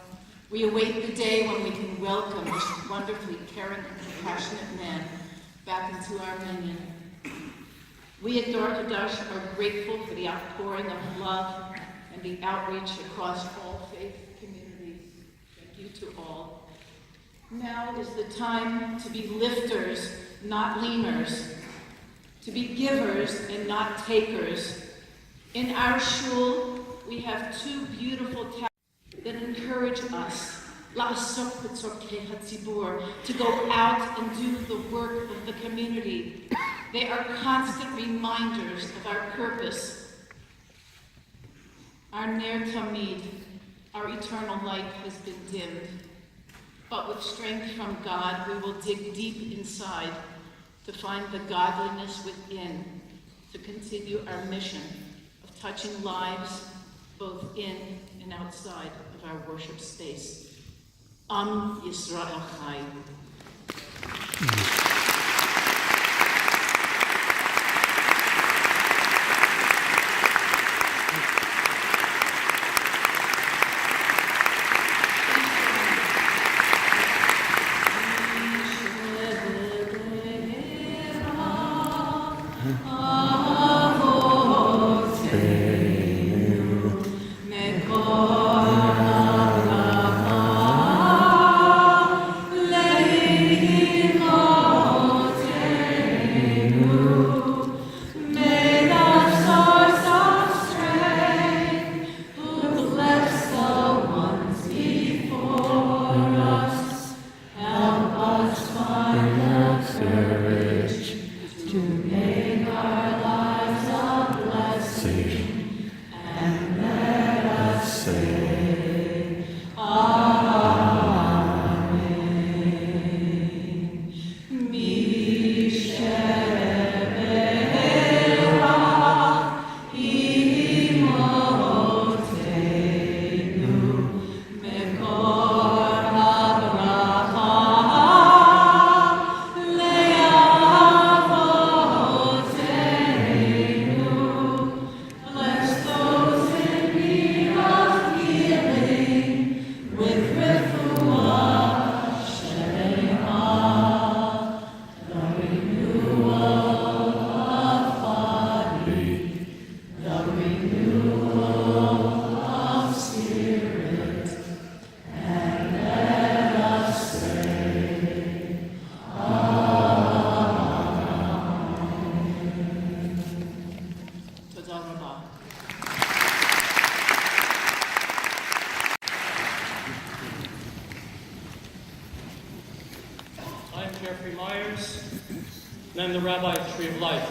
We await the day when we can welcome this wonderfully caring and compassionate man back into our minion. We at Dor Hadash are grateful for the outpouring of love and the outreach across all faith communities. Thank you to all. Now is the time to be lifters, not leaners, to be givers and not takers. In our shul, we have two beautiful texts that encourage us to go out and do the work of the community. They are constant reminders of our purpose. Our Ner Tamid, our eternal light, has been dimmed. But with strength from God, we will dig deep inside to find the godliness within, to continue our mission of touching lives both in and outside of our worship space. Am Yisrael Chai. And I'm the rabbi of Tree of Life.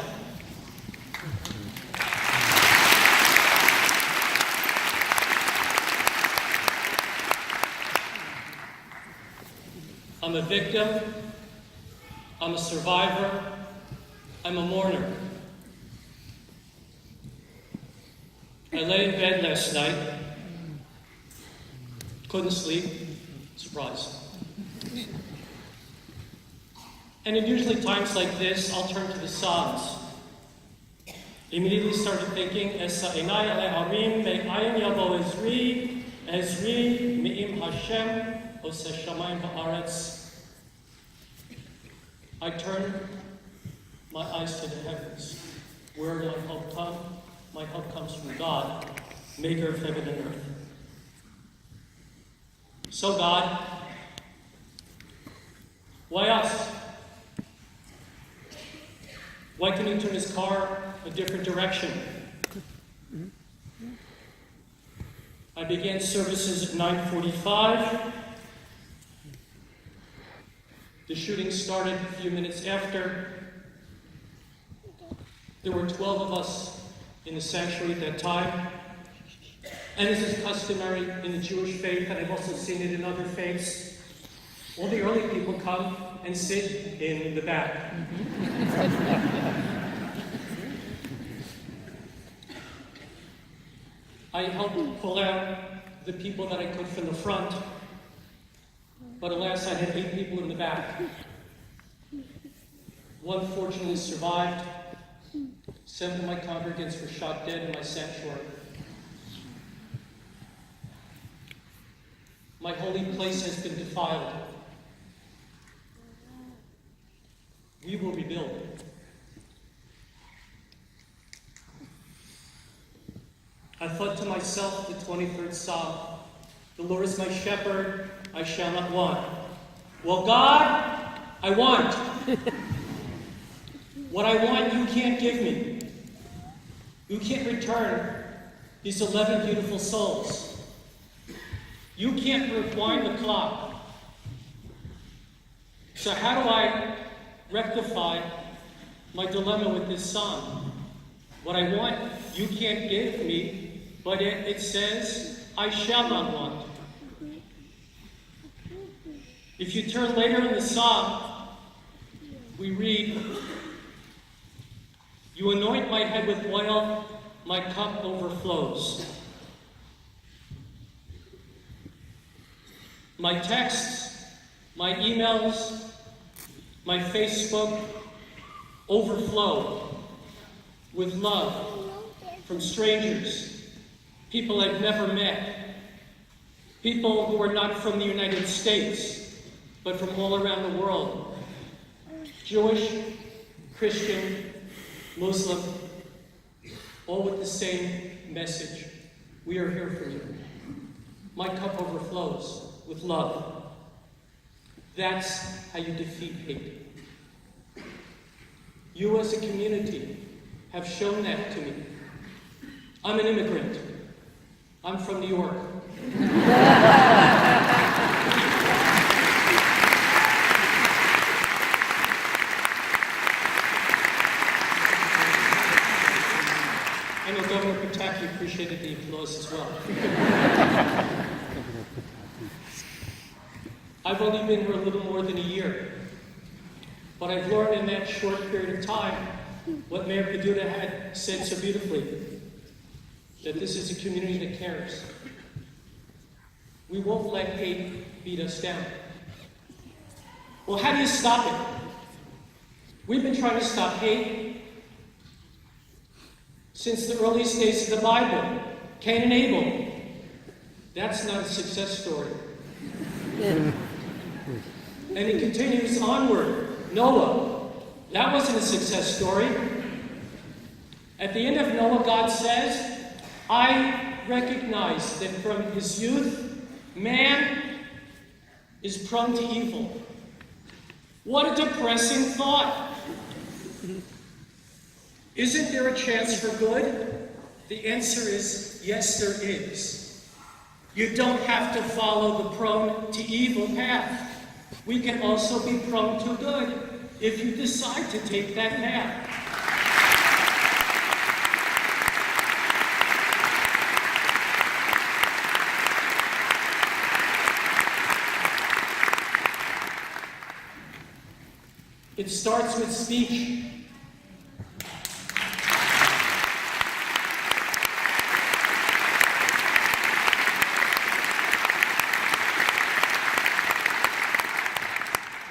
I'm a victim, I'm a survivor, I'm a mourner. I lay in bed last night, couldn't sleep, surprise. And in usually times like this, I'll turn to the Psalms. Immediately started thinking, Esa enai alehamim me'ayin yavo Ezri me'im Hashem oseh shamayim ha'aretz. I turn my eyes to the heavens. Where will my help come? My help comes from God, maker of heaven and earth. So God, why us? Why can he turn his car a different direction? I began services at 9:45. The shooting started a few minutes after. There were 12 of us in the sanctuary at that time. And this is customary in the Jewish faith, and I've also seen it in other faiths. All the early people come and sit in the back. I helped pull out the people that I could from the front, but alas, I had 8 people in the back. One fortunately survived. 7 of my congregants were shot dead in my sanctuary. My holy place has been defiled. We will rebuild. I thought to myself, the 23rd Psalm, the Lord is my shepherd, I shall not want. Well, God, I want. What I want, you can't give me. You can't return these 11 beautiful souls. You can't rewind the clock. So how do I rectify my dilemma with this psalm? What I want, you can't give me, but it says, I shall not want. If you turn later in the psalm, we read, you anoint my head with oil, my cup overflows. My texts, my emails, my Facebook overflow with love from strangers, people I've never met, people who are not from the United States, but from all around the world. Jewish, Christian, Muslim, all with the same message. We are here for you. My cup overflows with love. That's how you defeat hate. You as a community have shown that to me. I'm an immigrant. I'm from New York. I know Governor Pataki appreciated the applause as well. I've only been here a little more than a year, but I've learned in that short period of time what Mayor Paduta had said so beautifully, that this is a community that cares. We won't let hate beat us down. Well, how do you stop it? We've been trying to stop hate since the earliest days of the Bible. Cain and Abel. That's not a success story. And it continues onward. Noah. That wasn't a success story. At the end of Noah, God says, I recognize that from his youth, man is prone to evil. What a depressing thought. Isn't there a chance for good? The answer is yes, there is. You don't have to follow the prone to evil path. We can also be prone to good if you decide to take that path. It starts with speech.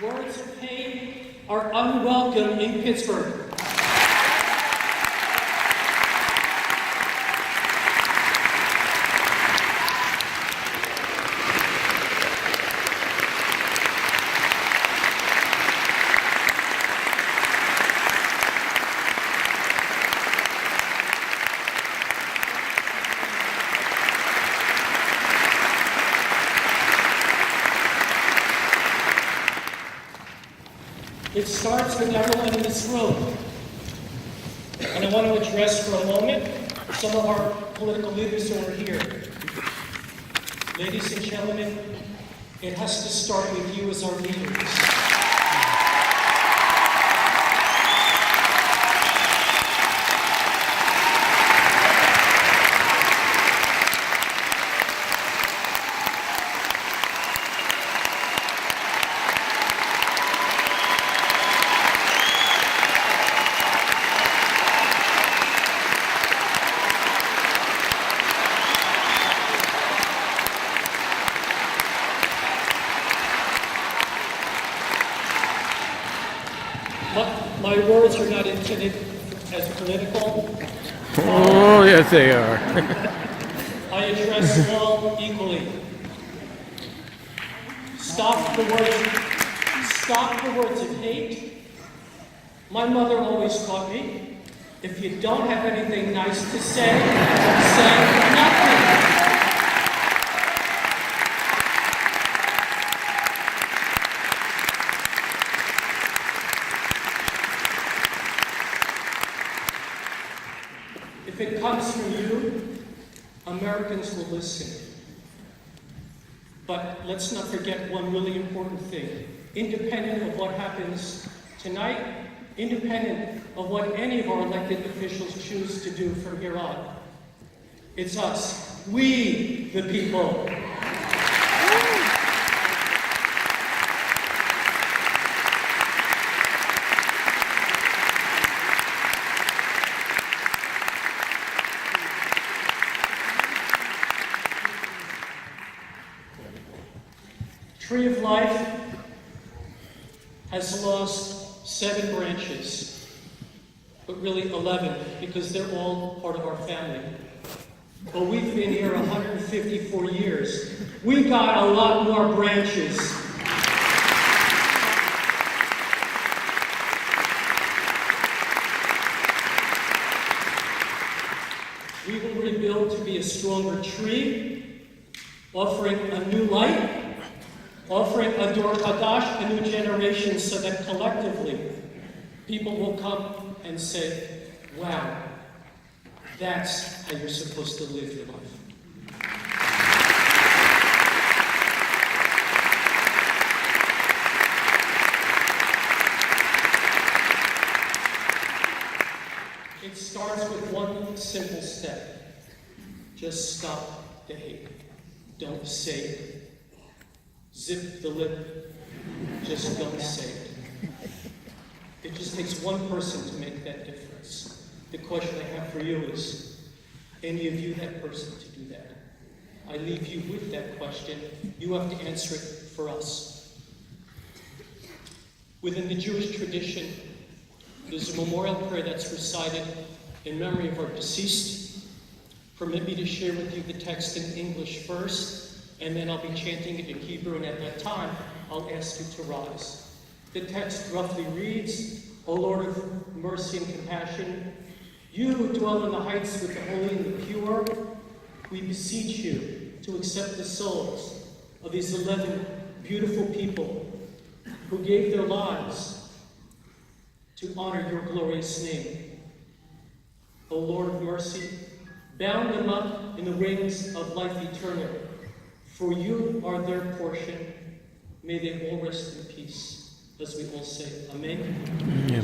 Words of hate are unwelcome in Pittsburgh. It starts with everyone in this room. And I want to address for a moment some of our political leaders who are here. Ladies and gentlemen, it has to start with you as our leaders. My words are not intended as political. Oh, yes, they are. I address all equally. Stop the words of hate. My mother always taught me, if you don't have anything nice to say nothing. If it comes from you, Americans will listen. But let's not forget one really important thing. Independent of what happens tonight, independent of what any of our elected officials choose to do from here on, it's us, we the people. Tree of Life has lost 7 branches, but really 11, because they're all part of our family. But we've been here 154 years. We got a lot more branches. We will rebuild to be a stronger tree, offering a new light, offering a Dor Hadash, a new generation, so that collectively people will come and say, wow, that's how you're supposed to live your life. It starts with one simple step. Just stop the hate. Don't say it. Zip the lip, just don't say it. It just takes one person to make that difference. The question I have for you is, any of you that person to do that? I leave you with that question. You have to answer it for us. Within the Jewish tradition, there's a memorial prayer that's recited in memory of our deceased. Permit me to share with you the text in English first, and then I'll be chanting it in Hebrew, and at that time, I'll ask you to rise. The text roughly reads, O Lord of mercy and compassion, you who dwell in the heights with the holy and the pure, we beseech you to accept the souls of these 11 beautiful people who gave their lives to honor your glorious name. O Lord of mercy, bound them up in the wings of life eternal, for you are their portion. May they all rest in peace. As we all say, Amen. Yeah.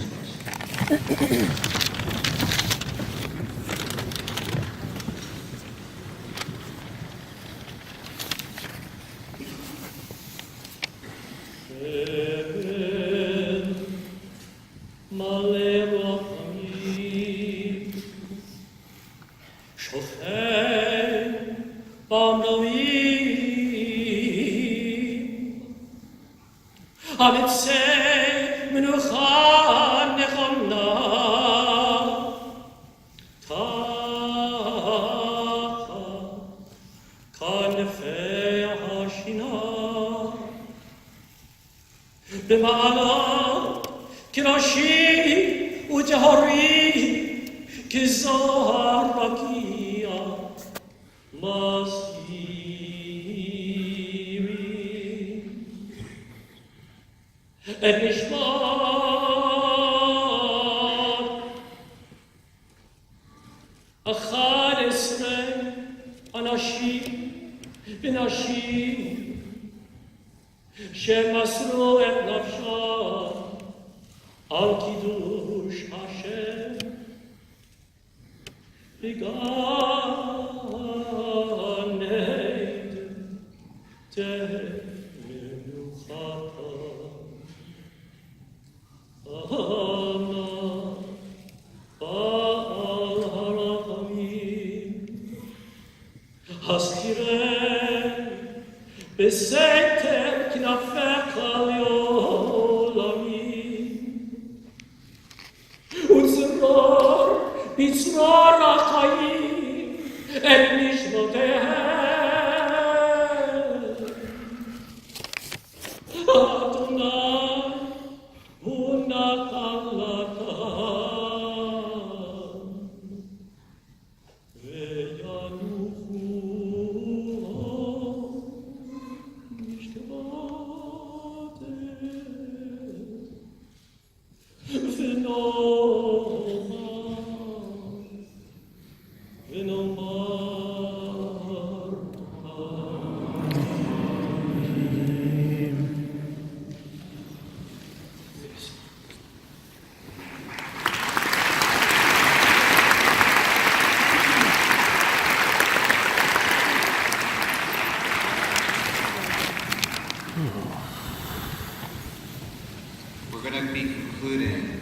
We're going to be concluding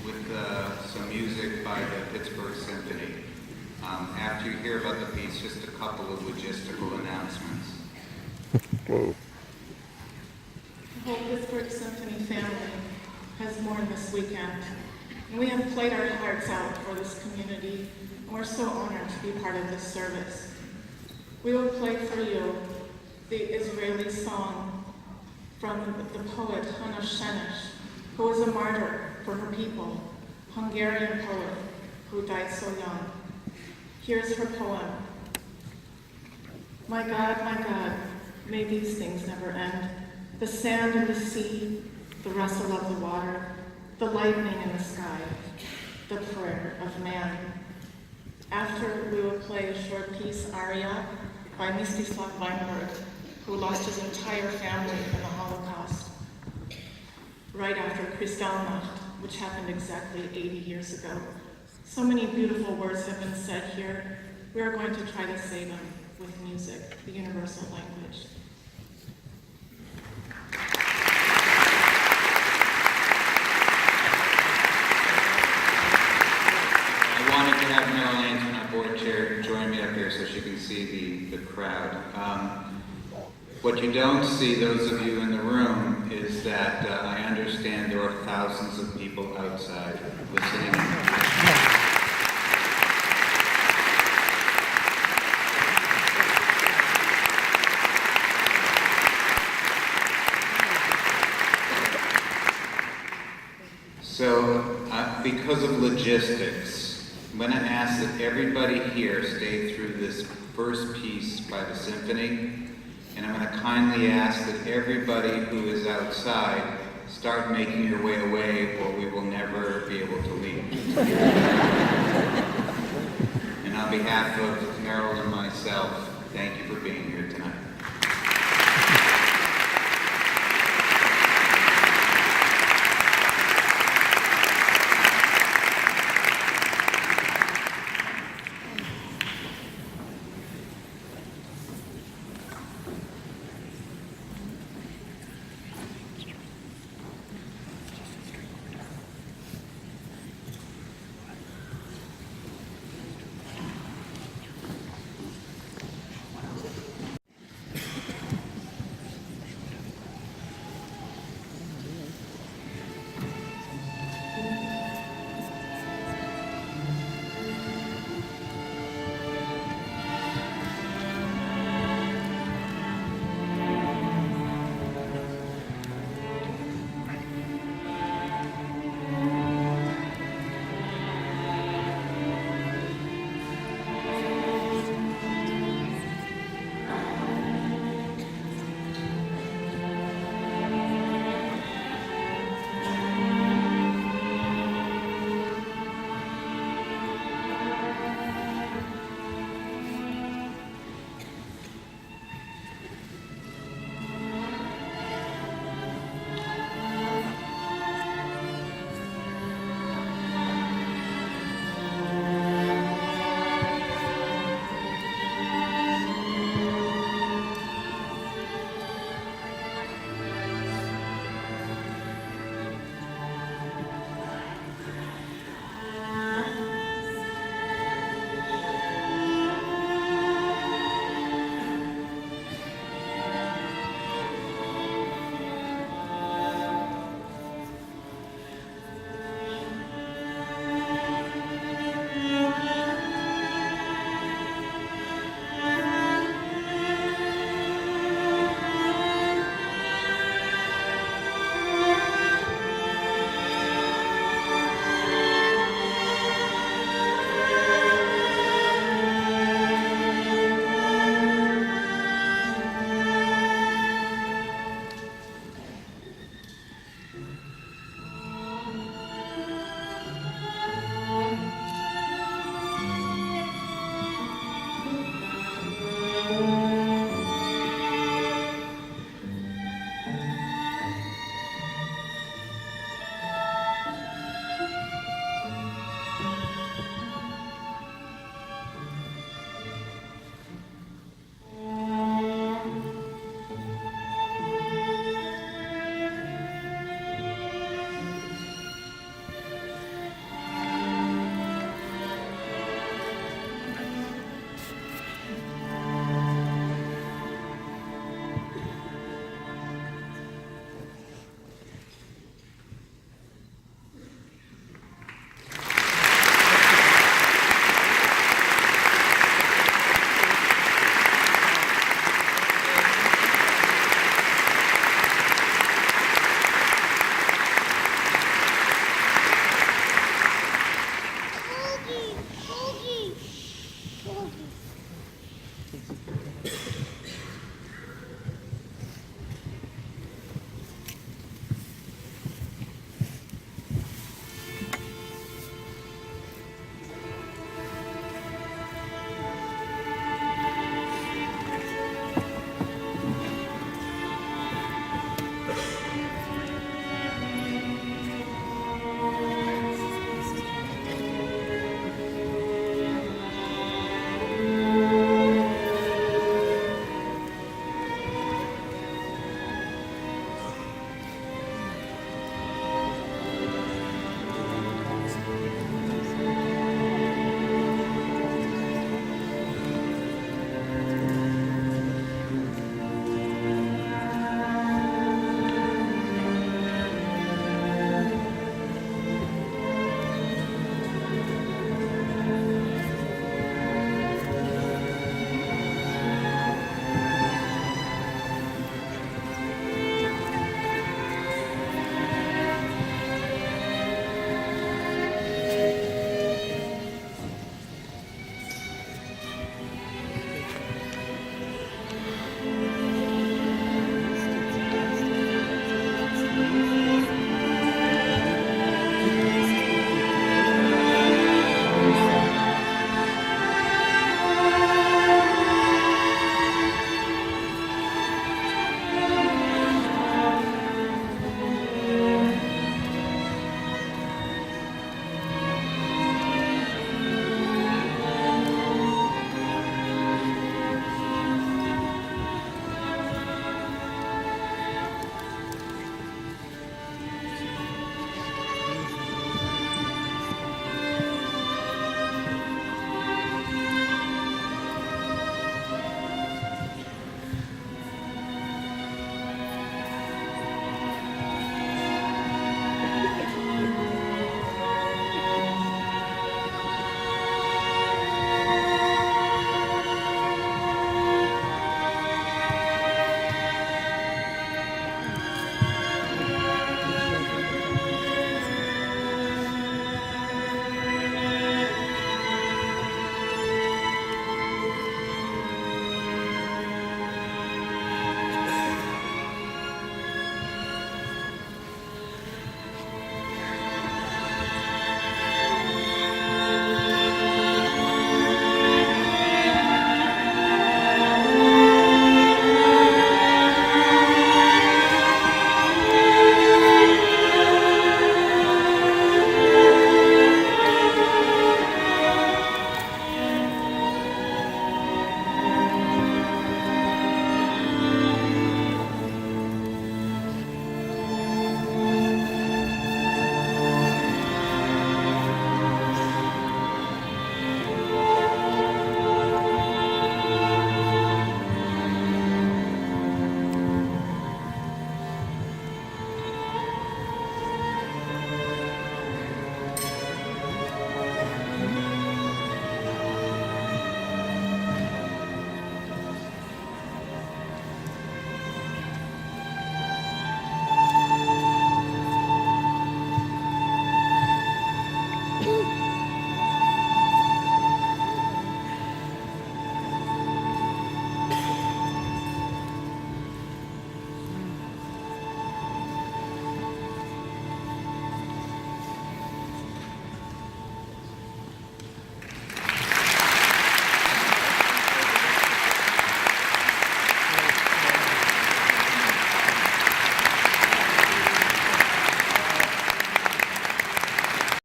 with some music by the Pittsburgh Symphony. After you hear about the piece, just a couple of logistical announcements. The whole Pittsburgh Symphony family has mourned this weekend, and we have played our hearts out for this community, and we're so honored to be part of this service. We will play for you the Israeli song from the poet Hannah Shenesh, who was a martyr for her people, Hungarian poet who died so young. Here's her poem. My God, may these things never end. The sand and the sea, the rustle of the water, the lightning in the sky, the prayer of man. After, we will play a short piece, Aria, by Mstislav Weinberg, who lost his entire family in the Holocaust, right after Kristallnacht, which happened exactly 80 years ago. So many beautiful words have been said here. We are going to try to say them with music, the universal language. I wanted to have Meryl Anson, our board chair, join me up here so she can see the crowd. What you don't see, those of you in the room, is that I understand there are thousands of people outside listening. So, because of logistics, I'm going to ask that everybody here stay through this first piece by the symphony. And I'm going to kindly ask that everybody who is outside start making your way away, or we will never be able to leave. And on behalf of Meryl and myself, thank you for being here.